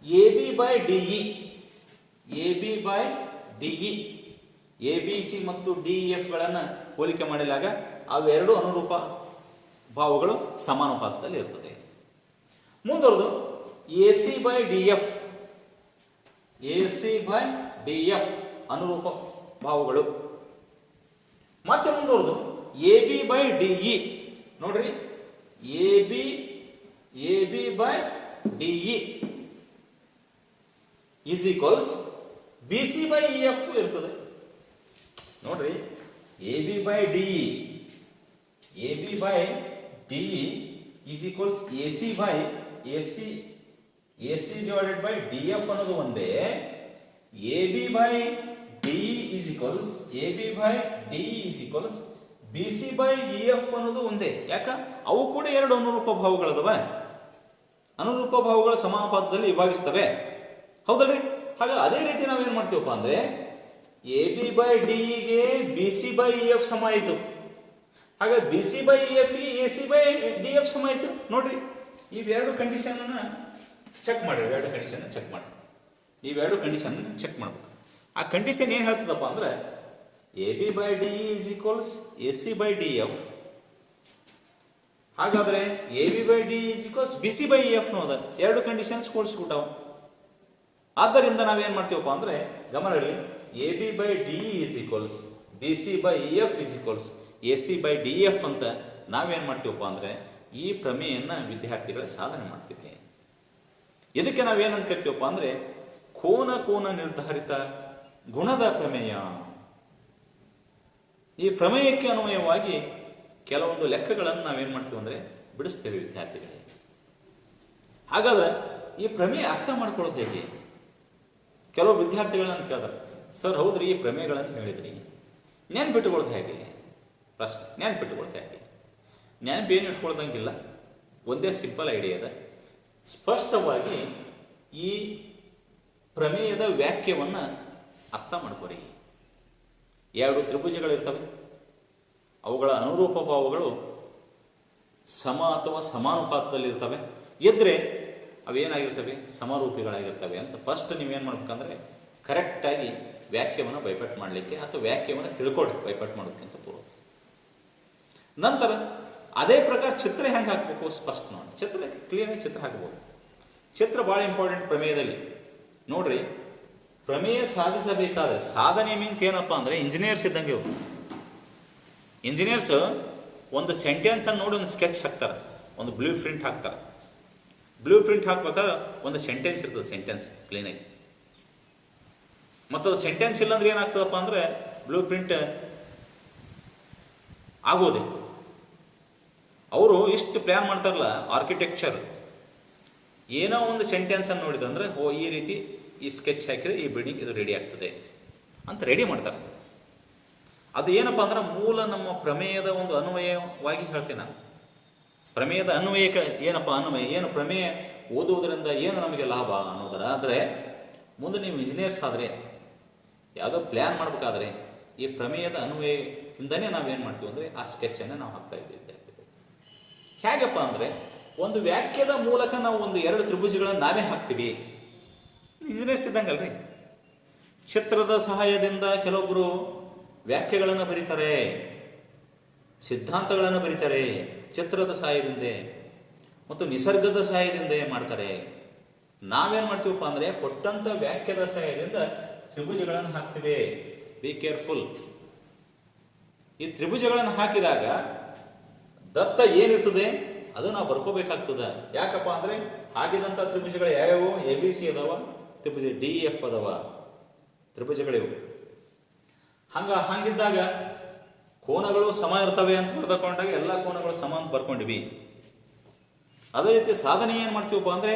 A B by D E, A B by D E, A B C ಮತ್ತು ಡಿ ಎಫ್ಗಳನ್ನು ಹೋಲಿಕೆ ಮಾಡಿದಾಗ ಅವೆರಡು ಅನುರೂಪ ಭಾವಗಳು ಸಮಾನುಪಾತದಲ್ಲಿ ಇರ್ತದೆ. ಮುಂದುವರೆದು A C by D F, A C by D F ಅನುರೂಪ ಭಾವಗಳು. ಮತ್ತೆ ಮುಂದುವರೆದು A B by D E ನೋಡ್ರಿ, A B by D E is equals B C by E F ಇರ್ತದೆ. ನೋಡ್ರಿ, A B by D E, A B by D E is equals A C by A C divided by D F ಅನ್ನೋದು ಒಂದೇ. A B by D is equals A B by D is equals B C by E F ಅನ್ನೋದು ಒಂದೇ. ಯಾಕ? ಅವು ಕೂಡ ಎರಡು ಅನುರೂಪ ಭಾವಗಳದವ. ಅನುರೂಪ ಭಾವಗಳು ಸಮಾನುಪಾತದಲ್ಲಿ ವಿಭಾಗಿಸ್ತವೆ, ಹೌದಲ್ರಿ? ಹಾಗೆ ಅದೇ ರೀತಿ ನಾವೇನು ಮಾಡ್ತೀವಪ್ಪ ಅಂದರೆ ಎ ಬಿ ಬೈ ಡಿ ಇಗೆ B C by E F ಸಮ ಆಯಿತು. ಹಾಗೆ B C by E F A C by D F ಸಮ ಆಯಿತು. ನೋಡ್ರಿ, ಇವೆರಡು ಕಂಡೀಷನನ್ನು ಚೆಕ್ ಮಾಡಿ, ಇವೆರಡು ಕಂಡೀಷನ್ ಚೆಕ್ ಮಾಡಿ, ಇವೆರಡು ಕಂಡೀಷನ್ ಚೆಕ್ ಮಾಡಬೇಕು. ಆ ಕಂಡೀಷನ್ ಏನು ಹೇಳ್ತದಪ್ಪ ಅಂದರೆ A B by D is equals A C by D F. ಹಾಗಾದರೆ A B by D is equals B C by E F ನೋದ ಎರಡು ಕಂಡೀಷನ್ಸ್ ಕೂಡಿಸ್ಬಿಟ್ಟಾವ. ಆದ್ದರಿಂದ ನಾವೇನು ಮಾಡ್ತೀವಪ್ಪ ಅಂದರೆ ಗಮನದಲ್ಲಿ A B by D is equals B C by E F is equals A C by D F ಅಂತ ನಾವೇನು ಮಾಡ್ತೀವಪ್ಪ ಅಂದರೆ ಈ ಪ್ರಮೇಯನ್ನು ವಿದ್ಯಾರ್ಥಿಗಳ ಸಾಧನೆ ಮಾಡ್ತೀವಿ. ಇದಕ್ಕೆ ನಾವೇನಂತ ಕರಿತೀವಪ್ಪ ಅಂದರೆ ಕೋನ ನಿರ್ಧಾರಿತ ಗುಣದ ಪ್ರಮೇಯ. ಈ ಪ್ರಮೇಯಕ್ಕೆ ಅನ್ವಯವಾಗಿ ಕೆಲವೊಂದು ಲೆಕ್ಕಗಳನ್ನು ನಾವೇನು ಮಾಡ್ತೀವಿ ಅಂದರೆ ಬಿಡಿಸ್ತೇವೆ ವಿದ್ಯಾರ್ಥಿಗಳಿಗೆ. ಹಾಗಾದರೆ ಈ ಪ್ರಮೇಯ ಅರ್ಥ ಮಾಡ್ಕೊಳ್ಳೋದು ಹೇಗೆ? ಕೆಲವು ವಿದ್ಯಾರ್ಥಿಗಳನ್ನ ಕೇಳಿದ್ರೆ, ಸರ್ ಹೌದ್ರಿ ಈ ಪ್ರಮೇಯಗಳನ್ನು ಹೇಳಿದ್ರಿ, ನೆನ್ಪಿಟ್ಟುಕೊಳ್ಳೋದು ಹೇಗೆ? ಪ್ರಶ್ನೆ, ನೆನ್ಪಿಟ್ಟುಕೊಳ್ಳೋದು ಹೇಗೆ? ನೆನಪೇನು ಇಟ್ಕೊಳ್ದಂಗಿಲ್ಲ, ಒಂದೇ ಸಿಂಪಲ್ ಐಡಿಯಾ ಇದೆ. ಸ್ಪಷ್ಟವಾಗಿ ಈ ಪ್ರಮೇಯದ ವ್ಯಾಖ್ಯವನ್ನು ಅರ್ಥ ಮಾಡ್ಕೊರಿ. ಎರಡು ತ್ರಿಭುಜಗಳಿರ್ತವೆ, ಅವುಗಳ ಅನುರೂಪ ಭಾವಗಳು ಸಮ ಅಥವಾ ಸಮಾನುಪಾತದಲ್ಲಿರ್ತವೆ. ಇದ್ದರೆ ಅವೇನಾಗಿರ್ತವೆ? ಸಮರೂಪಿಗಳಾಗಿರ್ತವೆ ಅಂತ ಫಸ್ಟ್ ನೀವೇನು ಮಾಡ್ಬೇಕಂದ್ರೆ ಕರೆಕ್ಟಾಗಿ ವ್ಯಾಖ್ಯವನ್ನು ಬೈಪಾಟ್ ಮಾಡಲಿಕ್ಕೆ ಅಥವಾ ವ್ಯಾಖ್ಯವನ್ನು ತಿಳ್ಕೊಡಿ ಬೈಪಾಟ್ ಮಾಡೋದಕ್ಕಿಂತ ಪೂರ್ವ. ನಂತರ ಅದೇ ಪ್ರಕಾರ ಚಿತ್ರ ಹೆಂಗೆ ಹಾಕಬೇಕು ಸ್ಪಷ್ಟ ನೋಡಿ. ಚಿತ್ರ ಕ್ಲಿಯರಾಗಿ ಚಿತ್ರ ಹಾಕ್ಬೋದು. ಚಿತ್ರ ಭಾಳ ಇಂಪಾರ್ಟೆಂಟ್ ಪ್ರಮೇಯದಲ್ಲಿ. ನೋಡ್ರಿ, ಪ್ರಮೇಯ ಸಾಧಿಸಬೇಕಾದ್ರೆ ಸಾಧನೆ ಮೀನ್ಸ್ ಏನಪ್ಪ ಅಂದರೆ ಇಂಜಿನಿಯರ್ಸ್ ಇದ್ದಂಗೆ ಇವರು. ಇಂಜಿನಿಯರ್ಸ್ ಒಂದು ಸೆಂಟೆನ್ಸನ್ನು ನೋಡಿ ಒಂದು ಸ್ಕೆಚ್ ಹಾಕ್ತಾರೆ, ಒಂದು ಬ್ಲೂ ಪ್ರಿಂಟ್ ಹಾಕ್ತಾರೆ. ಬ್ಲೂ ಪ್ರಿಂಟ್ ಹಾಕ್ಬೇಕಾದ್ರೆ ಒಂದು ಸೆಂಟೆನ್ಸ್ ಇರ್ತದೆ, ಸೆಂಟೆನ್ಸ್ ಕ್ಲೀನಾಗಿ. ಮತ್ತು ಅದು ಸೆಂಟೆನ್ಸ್ ಇಲ್ಲಾಂದ್ರೆ ಏನಾಗ್ತದಪ್ಪ ಅಂದರೆ ಬ್ಲೂ ಪ್ರಿಂಟ್ ಆಗೋದೆ. ಅವರು ಇಷ್ಟು ಪ್ಲ್ಯಾನ್ ಮಾಡ್ತಾರಲ್ಲ ಆರ್ಕಿಟೆಕ್ಚರ್, ಏನೋ ಒಂದು ಸೆಂಟೆನ್ಸನ್ನು ನೋಡಿದಂದ್ರೆ ಈ ರೀತಿ ಈ ಸ್ಕೆಚ್ ಹಾಕಿದರೆ ಈ ಬಿಲ್ಡಿಂಗ್ ಇದು ರೆಡಿ ಆಗ್ತದೆ ಅಂತ ರೆಡಿ ಮಾಡ್ತಾರೆ. ಅದು ಏನಪ್ಪ ಅಂದ್ರೆ ಮೂಲ ನಮ್ಮ ಪ್ರಮೇಯದ ಒಂದು ಅನ್ವಯವಾಗಿ ಹೇಳ್ತೀನಿ ನಾನು. ಪ್ರಮೇಯದ ಅನ್ವಯಕ್ಕೆ ಏನಪ್ಪ ಅನ್ವಯ ಏನು ಪ್ರಮೇಯ ಓದುವುದರಿಂದ ಏನು ನಮಗೆ ಲಾಭ ಅನ್ನೋದರಾದರೆ, ಮುಂದೆ ನೀವು ಇಂಜಿನಿಯರ್ಸ್ ಆದರೆ, ಯಾವುದೋ ಪ್ಲ್ಯಾನ್ ಮಾಡಬೇಕಾದ್ರೆ ಈ ಪ್ರಮೇಯದ ಅನ್ವಯದಿಂದನೇ ನಾವೇನು ಮಾಡ್ತೀವಿ ಅಂದರೆ ಆ ಸ್ಕೆಚ್ಚನ್ನು ನಾವು ಹಾಕ್ತಾ ಇದ್ದೀವಿ. ಹೇಗಪ್ಪ ಅಂದರೆ, ಒಂದು ವಾಕ್ಯದ ಮೂಲಕ ನಾವು ಒಂದು 2 ತ್ರಿಭುಜಗಳನ್ನು ನಾವೇ ಹಾಕ್ತೀವಿ. ಇಂಜಿನಿಯರ್ಸ್ ಇದ್ದಂಗಲ್ರಿ, ಚಿತ್ರದ ಸಹಾಯದಿಂದ ಕೆಲವೊಬ್ಬರು ವ್ಯಾಖ್ಯೆಗಳನ್ನು ಬರೀತಾರೆ, ಸಿದ್ಧಾಂತಗಳನ್ನು ಬರೀತಾರೆ ಚಿತ್ರದ ಸಹಾಯದಿಂದ ಮತ್ತು ನಿಸರ್ಗದ ಸಹಾಯದಿಂದ ಮಾಡ್ತಾರೆ. ನಾವೇನು ಮಾಡ್ತೀವಪ್ಪ ಅಂದರೆ, ಕೊಟ್ಟಂಥ ವ್ಯಾಖ್ಯದ ಸಹಾಯದಿಂದ ತ್ರಿಭುಜಗಳನ್ನು ಹಾಕ್ತೀವಿ. Be careful. ಈ ತ್ರಿಭುಜಗಳನ್ನು ಹಾಕಿದಾಗ ದತ್ತ ಏನಿರ್ತದೆ ಅದು ನಾವು ಬರ್ಕೋಬೇಕಾಗ್ತದೆ. ಯಾಕಪ್ಪ ಅಂದರೆ, ಹಾಕಿದಂಥ ತ್ರಿಭುಜಗಳು ಯಾವ್ಯಾವು? ABC ಅದಾವ, ತ್ರಿಭುಜ DF ಅದಾವ, ತ್ರಿಭುಜಗಳಿವು. ಹಂಗಿದ್ದಾಗ ಕೋನಗಳು ಸಮ ಇರ್ತವೆ ಅಂತ ಬರ್ಕೊಂಡಾಗ ಎಲ್ಲ ಕೋನಗಳು ಸಮ ಅಂತ ಬರ್ಕೊಂಡಿವಿ. ಅದೇ ರೀತಿ ಸಾಧನೆ ಏನು ಮಾಡ್ತೀವಪ್ಪ ಅಂದರೆ,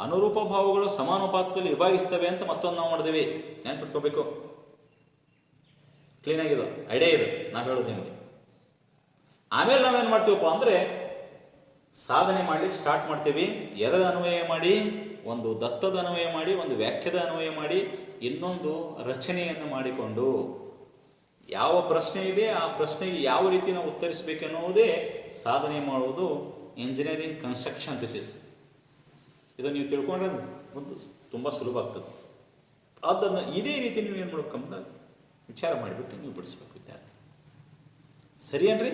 ಅನುರೂಪ ಭಾವಗಳು ಸಮಾನುಪಾತದಲ್ಲಿ ವಿಭಾಗಿಸ್ತವೆ ಅಂತ ಮತ್ತೊಂದು ನಾವು ಮಾಡಿದೀವಿ. ನೆನ್ಪಿಟ್ಕೋಬೇಕು. ಕ್ಲೀನಾಗಿದು ಐಡಿಯಾ ಇದು ನಾವು ಹೇಳೋದು ನಿಮಗೆ. ಆಮೇಲೆ ನಾವೇನು ಮಾಡ್ತೀವಪ್ಪ ಅಂದರೆ, ಸಾಧನೆ ಮಾಡಲಿಕ್ಕೆ ಸ್ಟಾರ್ಟ್ ಮಾಡ್ತೀವಿ. ಎದರ ಅನ್ವಯ ಮಾಡಿ? ಒಂದು ದತ್ತದ ಅನ್ವಯ ಮಾಡಿ, ಒಂದು ವ್ಯಾಖ್ಯದ ಅನ್ವಯ ಮಾಡಿ, ಇನ್ನೊಂದು ರಚನೆಯನ್ನು ಮಾಡಿಕೊಂಡು ಯಾವ ಪ್ರಶ್ನೆ ಇದೆ ಆ ಪ್ರಶ್ನೆಗೆ ಯಾವ ರೀತಿ ನಾವು ಉತ್ತರಿಸಬೇಕೆನ್ನುವುದೇ ಸಾಧನೆ ಮಾಡುವುದು ಇಂಜಿನಿಯರಿಂಗ್ ಕನ್ಸ್ಟ್ರಕ್ಷನ್ ಥಿಸಿಸ್. ಇದು ನೀವು ತಿಳ್ಕೊಂಡ್ರೆ ಒಂದು ತುಂಬ ಸುಲಭ ಆಗ್ತದೆ. ಅದನ್ನು ಇದೇ ರೀತಿ ನೀವು ಏನು ಮಾಡ್ಬೇಕಂತ ವಿಚಾರ ಮಾಡಿಬಿಟ್ಟು ನೀವು ಬಿಡಿಸ್ಬೇಕು ವಿದ್ಯಾರ್ಥಿ. ಸರಿಯೇನ್ರಿ?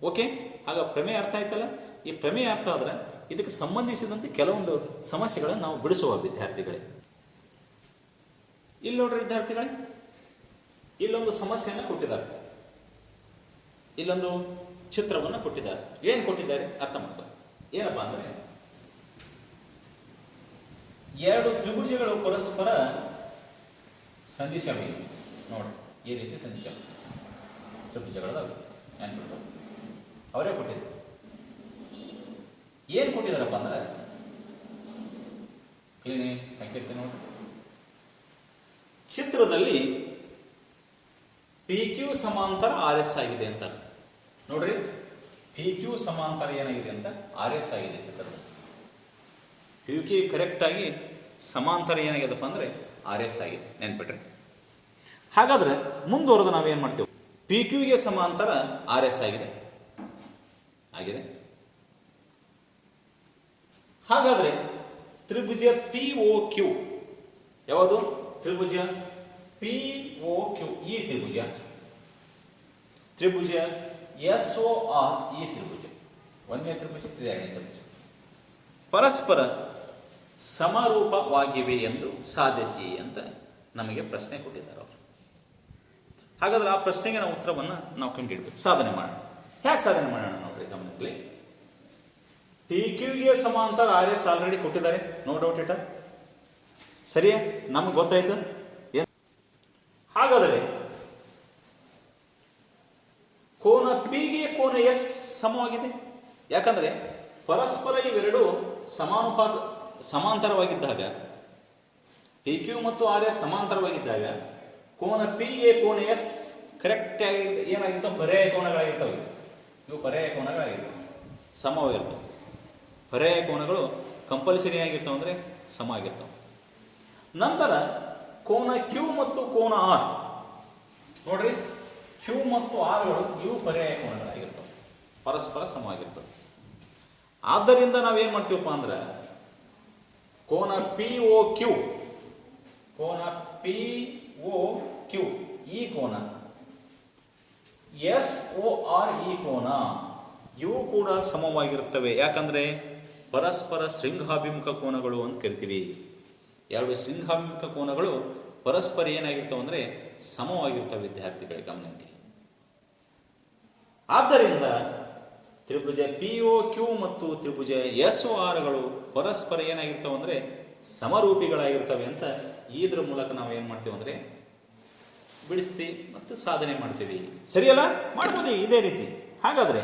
ಓಕೆ. ಆಗ ಪ್ರಮೇಯ ಅರ್ಥ ಆಯ್ತಲ್ಲ. ಈ ಪ್ರಮೇಯ ಅರ್ಥ ಆದ್ರೆ ಇದಕ್ಕೆ ಸಂಬಂಧಿಸಿದಂತೆ ಕೆಲವೊಂದು ಸಮಸ್ಯೆಗಳನ್ನು ನಾವು ಬಿಡಿಸುವ ವಿದ್ಯಾರ್ಥಿಗಳೇ. ಇಲ್ಲಿ ನೋಡ್ರಿ ವಿದ್ಯಾರ್ಥಿಗಳೇ, ಇಲ್ಲೊಂದು ಸಮಸ್ಯೆಯನ್ನು ಕೊಟ್ಟಿದ್ದಾರೆ, ಇಲ್ಲೊಂದು ಚಿತ್ರವನ್ನು ಕೊಟ್ಟಿದ್ದಾರೆ. ಏನು ಕೊಟ್ಟಿದ್ದಾರೆ ಅರ್ಥ ಮಾಡ್ಕೊ. ಏನಪ್ಪಾ ಅಂದರೆ, 2 ತ್ರಿಭುಜಗಳು ಪರಸ್ಪರ ಸಂಧಿಸಿವೆ. ನೋಡಿ, ಈ ರೀತಿ ಸಂಧಿಸಿವೆ ತ್ರಿಭುಜಗಳದಾವೆ. ನೆನ್ಪಿಡ್ತಾರೆ, ಅವರೇ ಕೊಟ್ಟಿದ್ದು. ಏನು ಕೊಟ್ಟಿದ್ದಾರಪ್ಪ ಅಂದ್ರೆ, ಕ್ಲೀನಿ ಹಾಕಿರ್ತೀನಿ ನೋಡಿ. ಚಿತ್ರದಲ್ಲಿ PQ ಸಮಾಂತರ RS ಆಗಿದೆ ಅಂತ ನೋಡ್ರಿ. PQ ಸಮಾಂತರ ಏನಾಗಿದೆ ಅಂತ RS ಆಗಿದೆ ಚಿತ್ರದಲ್ಲಿ. PQ ಕರೆಕ್ಟಾಗಿ ಸಮಾಂತರ ಏನಾಗಿದೆಪ್ಪ ಅಂದರೆ RS ಆಗಿದೆ. ನೆನ್ಪಿಟ್ರಿ. ಹಾಗಾದ್ರೆ ಮುಂದುವರೆದು ನಾವೇನು ಮಾಡ್ತೀವಿ? PQಗೆ ಸಮಾಂತರ RS ಆಗಿದೆ. ಹಾಗಾದ್ರೆ ತ್ರಿಭುಜ POQ ಯಾವುದು? ತ್ರಿಭುಜ POQ ಈ ತ್ರಿಭುಜ SOR ಈ ತ್ರಿಭುಜ, ಒಂದೇ ತ್ರಿಭುಜ, ಎರಡನೇ ತ್ರಿಭುಜ ಪರಸ್ಪರ ಸಮರೂಪವಾಗಿವೆ ಎಂದು ಸಾಧಿಸಿ ಅಂತ ನಮಗೆ ಪ್ರಶ್ನೆ ಕೊಟ್ಟಿದ್ದಾರೆ ಅವರು. ಹಾಗಾದ್ರೆ ಆ ಪ್ರಶ್ನೆಗೆ ನಾವು ಉತ್ತರವನ್ನು ನಾವು ಕಂಡುಹಿಡಬೇಕು. ಸಾಧನೆ ಮಾಡೋಣ. ಹೇಗೆ ಸಾಧನೆ ಮಾಡೋಣ ನೋಡ್ರಿ ಗಮನದಲ್ಲಿ. PQಗೆ ಸಮಾಂತರ RS ಆಲ್ರೆಡಿ ಕೊಟ್ಟಿದ್ದಾರೆ, ನೋ ಡೌಟ್ ಇಟ. ಸರಿಯಾ? ನಮಗೆ ಗೊತ್ತಾಯ್ತು. ಹಾಗಾದರೆ ಕೋನ Pಗೆ ಕೋನ S ಸಮವಾಗಿದೆ. ಯಾಕಂದರೆ ಪರಸ್ಪರ ಇವೆರಡು ಸಮಾಂತರವಾಗಿದ್ದಾಗ, PQ ಮತ್ತು RS ಸಮಾಂತರವಾಗಿದ್ದಾಗ ಕೋನ Pಗೆ ಕೋನ S ಕರೆಕ್ಟ್ ಆಗಿ ಏನಾಗಿರ್ತವೆ? ಪರ್ಯಾಯ ಕೋನಗಳಾಗಿರ್ತವೆ. ಇವು ಪರ್ಯಾಯ ಕೋನಗಳಾಗಿರ್ತವೆ, ಸಮವಾಗಿರ್ತವೆ. ಪರ್ಯಾಯ ಕೋನಗಳು ಕಂಪಲ್ಸರಿ ಆಗಿರ್ತವೆ ಅಂದರೆ ಸಮ ಆಗಿರ್ತವೆ. ನಂತರ ಕೋನ Q ಮತ್ತು ಕೋನ R ನೋಡ್ರಿ, Q ಮತ್ತು Rಗಳು ಇವು ಪರ್ಯಾಯ ಕೋನಗಳಾಗಿರ್ತವೆ, ಪರಸ್ಪರ ಸಮವಾಗಿರ್ತವೆ. ಆದ್ದರಿಂದ ನಾವೇನು ಮಾಡ್ತೀವಪ್ಪ ಅಂದ್ರೆ, ಕೋನ POQ ಈ ಕೋನ, SOR ಈ ಕೋನ, ಇವು ಕೂಡ ಸಮವಾಗಿರುತ್ತವೆ. ಯಾಕಂದರೆ ಪರಸ್ಪರ ಶೃಂಗಾಭಿಮುಖ ಕೋನಗಳು ಅಂತ ಕರಿತೀವಿ. 2 ಶೃಂಗಾಭಿಮುಖ ಕೋನಗಳು ಪರಸ್ಪರ ಏನಾಗಿರ್ತವೆ ಅಂದರೆ ಸಮವಾಗಿರ್ತವೆ ವಿದ್ಯಾರ್ಥಿಗಳಿಗೆ ಗಮನಕ್ಕೆ. ಆದ್ದರಿಂದ ತ್ರಿಭುಜ POQ ಮತ್ತು ತ್ರಿಭುಜ SORಗಳು ಪರಸ್ಪರ ಏನಾಗಿರ್ತವೆ ಅಂದರೆ ಸಮರೂಪಿಗಳಾಗಿರ್ತವೆ ಅಂತ ಇದ್ರ ಮೂಲಕ ನಾವು ಏನು ಮಾಡ್ತೀವಿ ಅಂದರೆ ಬಿಡಿಸ್ತೀವಿ ಮತ್ತು ಸಾಧನೆ ಮಾಡ್ತೀವಿ. ಸರಿಯಲ್ಲ? ಮಾಡ್ಬೋದು ಇದೇ ರೀತಿ. ಹಾಗಾದರೆ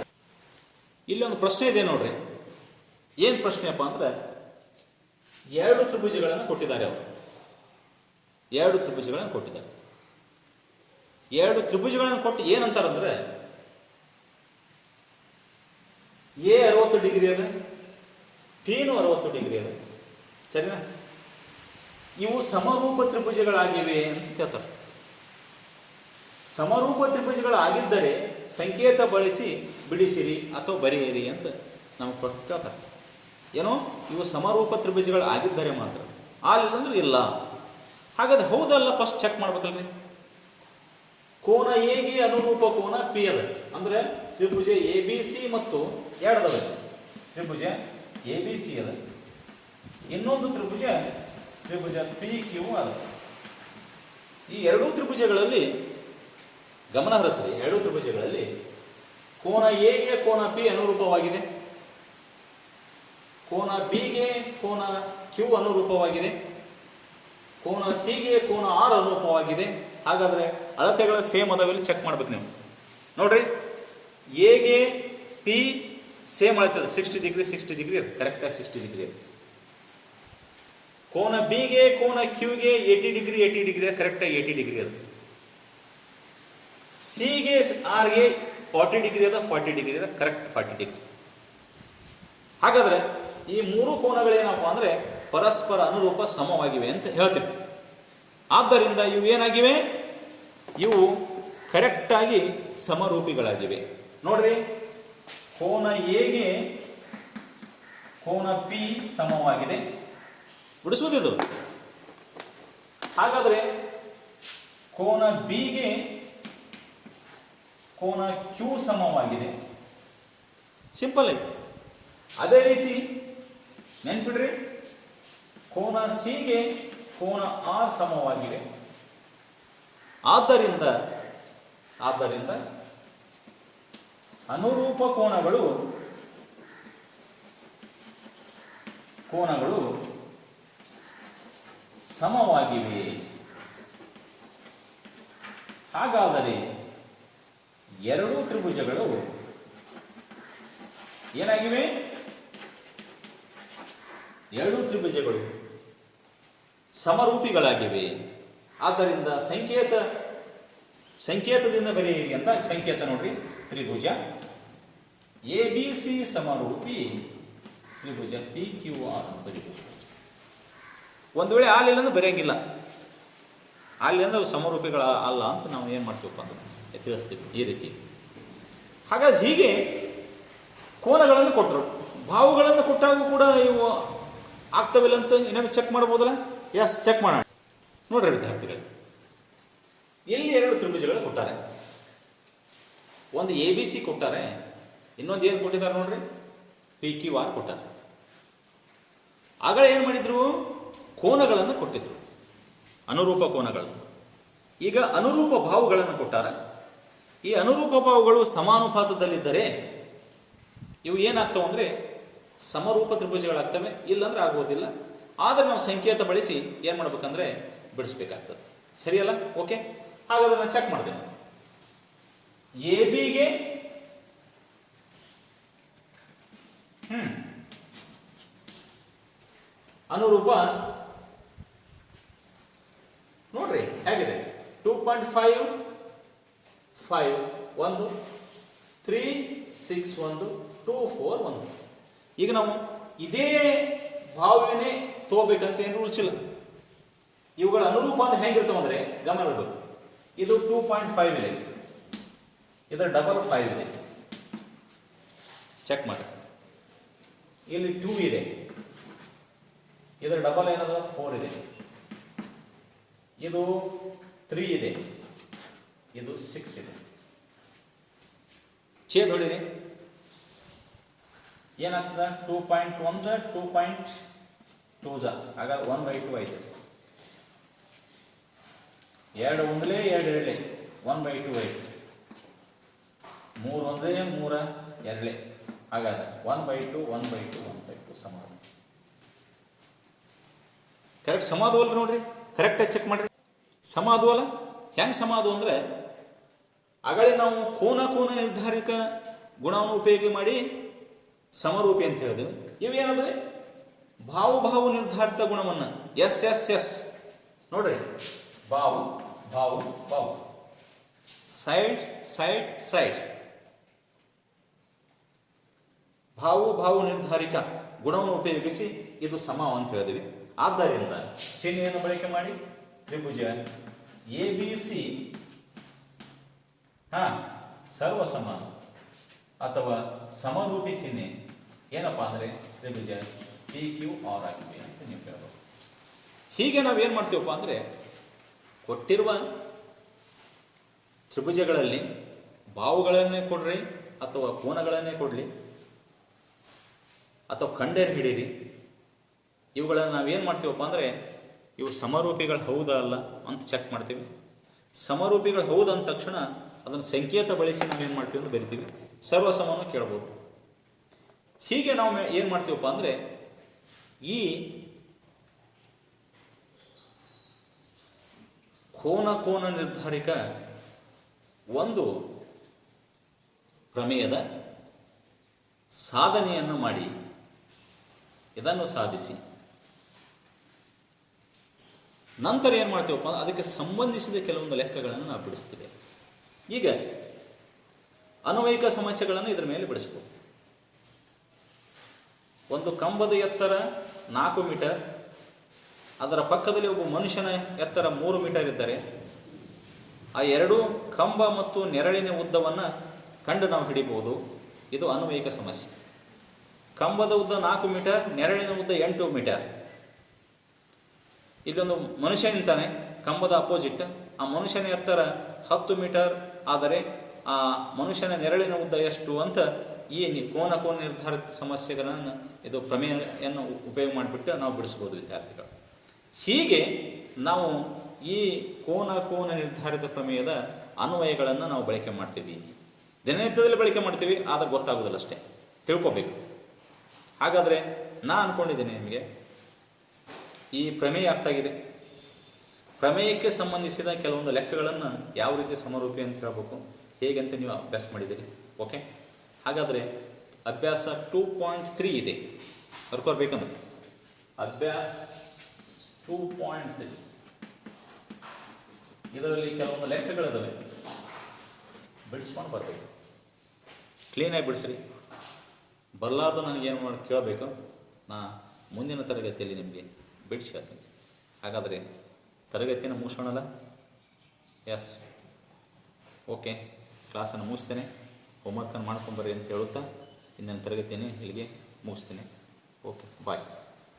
ಇಲ್ಲೊಂದು ಪ್ರಶ್ನೆ ಇದೆ ನೋಡ್ರಿ. ಏನು ಪ್ರಶ್ನೆಯಪ್ಪ ಅಂದ್ರೆ, 2 ತ್ರಿಭುಜಗಳನ್ನು ಕೊಟ್ಟಿದ್ದಾರೆ ಅವರು. 2 ತ್ರಿಭುಜಗಳನ್ನು ಕೊಟ್ಟಿದ್ದಾರೆ. 2 ತ್ರಿಭುಜಗಳನ್ನು ಕೊಟ್ಟು ಏನಂತಾರಂದ್ರೆ, A 60 ಡಿಗ್ರಿ ಅದ, Pನೂ 60 ಡಿಗ್ರಿ ಅದ. ಸರಿನಾ? ಇವು ಸಮರೂಪ ತ್ರಿಭುಜಗಳಾಗಿವೆ ಅಂತ ಕೇಳ್ತಾರೆ. ಸಮರೂಪ ತ್ರಿಭುಜಗಳಾಗಿದ್ದರೆ ಸಂಕೇತ ಬಳಸಿ ಬಿಡಿಸಿರಿ ಅಥವಾ ಬರೆಯಿರಿ ಅಂತ ನಮಗೆ ಕೇಳ್ತಾರೆ. ಏನೋ ಇವು ಸಮರೂಪ ತ್ರಿಭುಜಗಳು ಆಗಿದ್ದರೆ ಮಾತ್ರ, ಆಲಿಲ್ಲಂದ್ರೆ ಇಲ್ಲ. ಹಾಗಾದ್ರೆ ಹೌದಲ್ಲ ಫಸ್ಟ್ ಚೆಕ್ ಮಾಡ್ಬೇಕಲ್ರಿ. ಕೋನ ಎಗೆ ಅನುರೂಪ ಕೋನ ಪಿ ಅದ ಅಂದ್ರೆ ತ್ರಿಭುಜ ಎ ಬಿ ಸಿ ಮತ್ತು ಎರಡದವ. ತ್ರಿಭುಜ ಎ ಬಿ ಸಿ ಅದ, ಇನ್ನೊಂದು ತ್ರಿಭುಜ ಪಿ ಕ್ಯೂ ಅದ. ಈ ಎರಡೂ ತ್ರಿಭುಜಗಳಲ್ಲಿ ಗಮನ ಹರಿಸಿ, ಎರಡೂ ತ್ರಿಭುಜಗಳಲ್ಲಿ ಕೋನ ಎಗೆ ಕೋನ ಪಿ ಅನುರೂಪವಾಗಿದೆ, ಕೋನ ಬಿಗೆ ಕೋನ ಕ್ಯೂ ಅನುರೂಪವಾಗಿದೆ, ಕೋನ ಸಿಗೆ ಕೋನ ಆರ್ ಅನುರೂಪವಾಗಿದೆ. ಹಾಗಾದರೆ ಅಳತೆಗಳ ಸೇಮ್ ಅದಾವೆಲ್ಲಿ ಚೆಕ್ ಮಾಡ್ಬೇಕು ನೀವು. ನೋಡ್ರಿ, ಎಗೆ ಪಿ ಸೇಮ್ ಅಳತೆ ಅದ, 60 ಡಿಗ್ರಿ 60 ಡಿಗ್ರಿ ಅದು, ಕರೆಕ್ಟಾಗಿ 60 ಡಿಗ್ರಿ ಅದು. ಕೋನ ಬಿಗೆ ಕೋನ ಕ್ಯೂಗೆ 80 ಡಿಗ್ರಿ 80 ಡಿಗ್ರಿ ಕರೆಕ್ಟಾಗಿ 80 ಡಿಗ್ರಿ ಅದು. ಸಿಗೆ ಆರ್ಗೆ 40 ಡಿಗ್ರಿ ಅದ, 40 ಡಿಗ್ರಿ ಅದ, ಕರೆಕ್ಟ್ 40 ಡಿಗ್ರಿ. ಹಾಗಾದರೆ ಈ ಮೂರು ಕೋನಗಳೇನಪ್ಪ ಅಂದರೆ ಪರಸ್ಪರ ಅನುರೂಪ ಸಮವಾಗಿವೆ ಅಂತ ಹೇಳ್ತೀವಿ. ಆದ್ದರಿಂದ ಇವು ಏನಾಗಿವೆ? ಇವು ಕರೆಕ್ಟಾಗಿ ಸಮರೂಪಿಗಳಾಗಿವೆ. ನೋಡ್ರಿ, ಕೋನ ಎಗೆ ಕೋನ ಪಿ ಸಮವಾಗಿದೆ, ಬಿಡಿಸುವುದಿದು. ಹಾಗಾದರೆ ಕೋನ ಬಿಗೆ ಕೋನ ಕ್ಯೂ ಸಮವಾಗಿದೆ, ಸಿಂಪಲ್ ಆಗಿ. ಅದೇ ರೀತಿ ನೆನ್ಪಿಡ್ರಿ, ಕೋನ ಸಿಗೆ ಕೋನ ಆರ್ ಸಮವಾಗಿದೆ. ಆದ್ದರಿಂದ ಅನುರೂಪ ಕೋನಗಳು ಸಮವಾಗಿವೆ. ಹಾಗಾದರೆ ಎರಡೂ ತ್ರಿಭುಜಗಳು ಏನಾಗಿವೆ? ಎರಡೂ ತ್ರಿಭುಜಗಳು ಸಮರೂಪಿಗಳಾಗಿವೆ. ಆದ್ದರಿಂದ ಸಂಕೇತದಿಂದ ಬರೆಯಿರಿ ಅಂತ ಸಂಕೇತ ನೋಡ್ರಿ. ತ್ರಿಭುಜ ಎ ಬಿ ಸಿ ಸಮರೂಪಿ ತ್ರಿಭುಜ ಪಿ ಕ್ಯೂ ಆರ್ ಅಂತ ಬರೀಬೇಕು. ಒಂದು ವೇಳೆ ಆಲಿಲ್ಲ ಅಂದ್ರೆ ಬರೆಯಂಗಿಲ್ಲ, ಆಲಿಲ್ಲ ಅಂದ್ರೆ ಸಮರೂಪಿಗಳ ಅಲ್ಲ ಅಂತ ನಾವು ಏನು ಮಾಡ್ತೀವಪ್ಪ ಅಂದ್ರೆ ತಿಳಿಸ್ತೀವಿ ಈ ರೀತಿ. ಹಾಗಾಗಿ ಹೀಗೆ ಕೋನಗಳನ್ನು ಕೊಟ್ಟರು, ಭಾವುಗಳನ್ನು ಕೊಟ್ಟಾಗೂ ಕೂಡ ಇವು ಆಗ್ತವಿಲ್ಲ ಅಂತ ಇನ್ನೊಮ್ಮೆ ಚೆಕ್ ಮಾಡ್ಬೋದಲ್ಲ? ಎಸ್, ಚೆಕ್ ಮಾಡೋಣ. ನೋಡ್ರಿ ವಿದ್ಯಾರ್ಥಿಗಳು, ಎಲ್ಲಿ ಎರಡು ತ್ರಿಭುಜಗಳು ಕೊಟ್ಟಾರೆ. ಒಂದು ಎ ಬಿ ಸಿ ಕೊಟ್ಟಾರೆ, ಇನ್ನೊಂದು ಏನು ಕೊಟ್ಟಿದ್ದಾರೆ ನೋಡ್ರಿ, ಪಿ ಕ್ಯೂ ಆರ್ ಕೊಟ್ಟಾರೆ. ಆಗ ಏನು ಮಾಡಿದ್ರು? ಕೋನಗಳನ್ನು ಕೊಟ್ಟಿದ್ರು, ಅನುರೂಪ ಕೋನಗಳನ್ನು. ಈಗ ಅನುರೂಪ ಭಾವುಗಳನ್ನು ಕೊಟ್ಟಾರೆ. ಈ ಅನುರೂಪ ಭಾವುಗಳು ಸಮಾನುಪಾತದಲ್ಲಿದ್ದರೆ ಇವು ಏನಾಗ್ತವೆ ಅಂದರೆ ಸಮರೂಪ ತ್ರಿಭುಜಗಳಾಗ್ತವೆ, ಇಲ್ಲಾಂದ್ರೆ ಆಗುವುದಿಲ್ಲ. ಆದರೆ ನಾವು ಸಂಕೇತ ಬಳಸಿ ಏನು ಮಾಡ್ಬೇಕಂದ್ರೆ ಬಿಡಿಸ್ಬೇಕಾಗ್ತದೆ. ಸರಿಯಲ್ಲ? ಓಕೆ, ಹಾಗಾದ್ರೆ ನಾನು ಚೆಕ್ ಮಾಡಿದೆ. ಎ ಬಿಗೆ ಅನುರೂಪ ನೋಡ್ರಿ ಹೇಗಿದೆ. 2.5 5 1 3 6 1 2 4 1. ಈಗ ನಾವು ಇದೇ ಭಾವನೆ ತಗೋಬೇಕಂತ ಏನು ರೂಲ್ಸ್ ಇಲ್ಲ. ಇವುಗಳ ಅನುರೂಪ ಅಂದ್ರೆ ಹೆಂಗಿರ್ತಾವ ಅಂದ್ರೆ ಗಮನ ಇರಬೇಕು. ಇದು 2.5 ಇದೆ, ಇದರ ಡಬಲ್ 5 ಇದೆ, ಚೆಕ್ ಮಾಡಿ. ಇಲ್ಲಿ 2 ಇದೆ, ಇದರ ಡಬಲ್ ಏನದ 4 ಇದೆ. ಇದು 3 ಇದೆ, ಇದು 6 ಇದೆ. ಛೇದ್ ಹೊಡಿರಿ, ಏನಾಗ್ತದ? 2.1 2.2 ಆಗ 1/2 ಆಯ್ತು. 2 ಒಂದಲೇ 2 ಎರಡೇ 1/2 ಆಯ್ತು. 3 ಒಂದೇ 3 ಎರಡೇ, ಹಾಗಾದ್ರೆ 1/2 1/2 ಸಮಾನ. ಕರೆಕ್ಟ್ ಸಮಾಧವಲ್ಲ ನೋಡ್ರಿ, ಕರೆಕ್ಟಾಗಿ ಚೆಕ್ ಮಾಡ್ರಿ. ಸಮಾಧವಲ್ಲ ಹೆಂಗೆ ಸಮಾಧು ಅಂದರೆ ಆಗಲೇ ನಾವು ಕೋನ ನಿರ್ಧಾರಕ ಗುಣವನ್ನು ಉಪಯೋಗ ಮಾಡಿ ಸಮರೂಪಿ ಅಂತ ಹೇಳಿದೆವು. ಇವೇನಂದರೆ ಭಾವು ನಿರ್ಧಾರಿತ ಗುಣವನ್ನು ಎಸ್ ನೋಡ್ರಿ, ಭಾವು ಸೈಡ್ ಭಾವು ನಿರ್ಧಾರಿಕ ಗುಣವನ್ನು ಉಪಯೋಗಿಸಿ ಇದು ಸಮ ಅಂತ ಹೇಳಿದ್ವಿ. ಆದ್ದರಿಂದ ಚಿಹ್ನೆಯನ್ನು ಬಳಕೆ ಮಾಡಿ ತ್ರಿಭುಜ ಎ ಬಿ ಸಿ ಸರ್ವಸಮ ಅಥವಾ ಸಮರೂಪಿ ಚಿಹ್ನೆ ಏನಪ್ಪ ಅಂದರೆ ತ್ರಿಭುಜ ಪಿ ಕ್ಯೂ ಆರ್ ಆಗಿದೆ ಅಂತ ನೀವು ಹೇಳ್ಬೋದು. ಹೀಗೆ ನಾವೇನು ಮಾಡ್ತೀವಪ್ಪ ಅಂದರೆ ಕೊಟ್ಟಿರುವ ತ್ರಿಭುಜಗಳಲ್ಲಿ ಬಾವುಗಳನ್ನೇ ಕೊಡ್ರಿ ಅಥವಾ ಕೋನಗಳನ್ನೇ ಕೊಡಲಿ ಅಥವಾ ಕಂಡೇರು ಹಿಡೀರಿ, ಇವುಗಳನ್ನು ನಾವೇನು ಮಾಡ್ತೀವಪ್ಪ ಅಂದರೆ ಇವು ಸಮರೂಪಿಗಳು ಹೌದಾ ಅಲ್ಲ ಅಂತ ಚೆಕ್ ಮಾಡ್ತೀವಿ. ಸಮರೂಪಿಗಳು ಹೌದು ಅಂದ ತಕ್ಷಣ ಅದನ್ನು ಸಂಕೇತ ಬಳಸಿ ನಾವೇನು ಮಾಡ್ತೀವಿ ಅಂತ ಬರಿತೀವಿ. ಸರ್ವಸಮವನ್ನು ಕೇಳ್ಬೋದು. ಹೀಗೆ ನಾವು ಏನು ಮಾಡ್ತೀವಪ್ಪ ಅಂದರೆ ಈ ಕೋನ ನಿರ್ಧಾರಿಕ ಒಂದು ಪ್ರಮೇಯದ ಸಾಧನೆಯನ್ನು ಮಾಡಿ ಇದನ್ನು ಸಾಧಿಸಿ ನಂತರ ಏನು ಮಾಡ್ತೀವಪ್ಪ ಅದಕ್ಕೆ ಸಂಬಂಧಿಸಿದ ಕೆಲವೊಂದು ಲೆಕ್ಕಗಳನ್ನು ನಾವು ಬಿಡಿಸ್ತೀವಿ. ಈಗ ಅನ್ವಯಿಕ ಸಮಸ್ಯೆಗಳನ್ನು ಇದರ ಮೇಲೆ ಬಿಡಿಸ್ಬೋದು. ಒಂದು ಕಂಬದ ಎತ್ತರ 4 ಮೀಟರ್, ಅದರ ಪಕ್ಕದಲ್ಲಿ ಒಬ್ಬ ಮನುಷ್ಯನ ಎತ್ತರ 3 ಮೀಟರ್ ಇದ್ದರೆ ಆ ಎರಡೂ ಕಂಬ ಮತ್ತು ನೆರಳಿನ ಉದ್ದವನ್ನು ಕಂಡು ನಾವು ಹಿಡಿಬೋದು. ಇದು ಅನ್ವಯಿಕ ಸಮಸ್ಯೆ. ಕಂಬದ ಉದ್ದ 4 ಮೀಟರ್, ನೆರಳಿನ ಉದ್ದ 8 ಮೀಟರ್. ಇಲ್ಲೊಂದು ಮನುಷ್ಯ ನಿಂತಾನೆ ಕಂಬದ ಅಪೋಸಿಟ್, ಆ ಮನುಷ್ಯನ ಎತ್ತರ 10 ಮೀಟರ್ ಆದರೆ ಆ ಮನುಷ್ಯನ ನೆರಳಿನ ಉದ್ದ ಎಷ್ಟು ಅಂತ ಈ ಕೋನ ನಿರ್ಧಾರಿತ ಸಮಸ್ಯೆಗಳನ್ನು ಇದು ಪ್ರಮೇಯವನ್ನು ಉಪಯೋಗ ಮಾಡಿಬಿಟ್ಟು ನಾವು ಬಿಡಿಸ್ಬೋದು ವಿದ್ಯಾರ್ಥಿಗಳು. ಹೀಗೆ ನಾವು ಈ ಕೋನ ನಿರ್ಧಾರಿತ ಪ್ರಮೇಯದ ಅನ್ವಯಗಳನ್ನು ನಾವು ಬಳಕೆ ಮಾಡ್ತೀವಿ. ದಿನನಿತ್ಯದಲ್ಲಿ ಬಳಕೆ ಮಾಡ್ತೀವಿ, ಆದರೆ ಗೊತ್ತಾಗೋದಿಲ್ಲ ಅಷ್ಟೇ, ತಿಳ್ಕೊಬೇಕು. ಹಾಗಾದರೆ ನಾನು ಅಂದ್ಕೊಂಡಿದ್ದೀನಿ ನಿಮಗೆ ಈ ಪ್ರಮೇಯ ಅರ್ಥ ಆಗಿದೆ. ಪ್ರಮೇಯಕ್ಕೆ ಸಂಬಂಧಿಸಿದ ಕೆಲವೊಂದು ಲೆಕ್ಕಗಳನ್ನು ಯಾವ ರೀತಿ ಸಮರೂಪಿ ಅಂತ ಹೇಳಬೇಕು ಹೇಗಂತ ನೀವು ಅಭ್ಯಾಸ ಮಾಡಿದ್ದೀರಿ. ಓಕೆ, ಹಾಗಾದರೆ ಅಭ್ಯಾಸ 2.3 ಇದೆ, ಬರ್ಕೋರ್ಬೇಕಂದ್ರೆ ಅಭ್ಯಾಸ 2.3 ಇದರಲ್ಲಿ ಕೆಲವೊಂದು ಲೆಕ್ಕಗಳಿದ್ದಾವೆ, ಬಿಡಿಸ್ಕೊಂಡು ಬರಬೇಕು. ಕ್ಲೀನಾಗಿ ಬಿಡಿಸ್ರಿ. ಬರಲಾರ್ದು ನನಗೇನು ಮಾಡಿ ಕೇಳಬೇಕು, ನಾ ಮುಂದಿನ ತರಗತಿಯಲ್ಲಿ ನಿಮಗೆ ಬಿಡಿಸಿ ಹೇಳ್ತೀನಿ. ಹಾಗಾದರೆ ತರಗತಿಯನ್ನು ಮುಗಿಸೋಣಲ್ಲ? ಎಸ್, ಓಕೆ, ಕ್ಲಾಸನ್ನು ಮುಗಿಸ್ತೇನೆ. ಹೋಮ್ವರ್ಕನ್ನು ಮಾಡ್ಕೊಂಬರ್ರಿ ಅಂತ ಹೇಳುತ್ತಾ ಇಂದಿನ ತರಗತಿಯನ್ನು ಇಲ್ಲಿಗೆ ಮುಗಿಸ್ತೇನೆ. ಓಕೆ, ಬಾಯ್.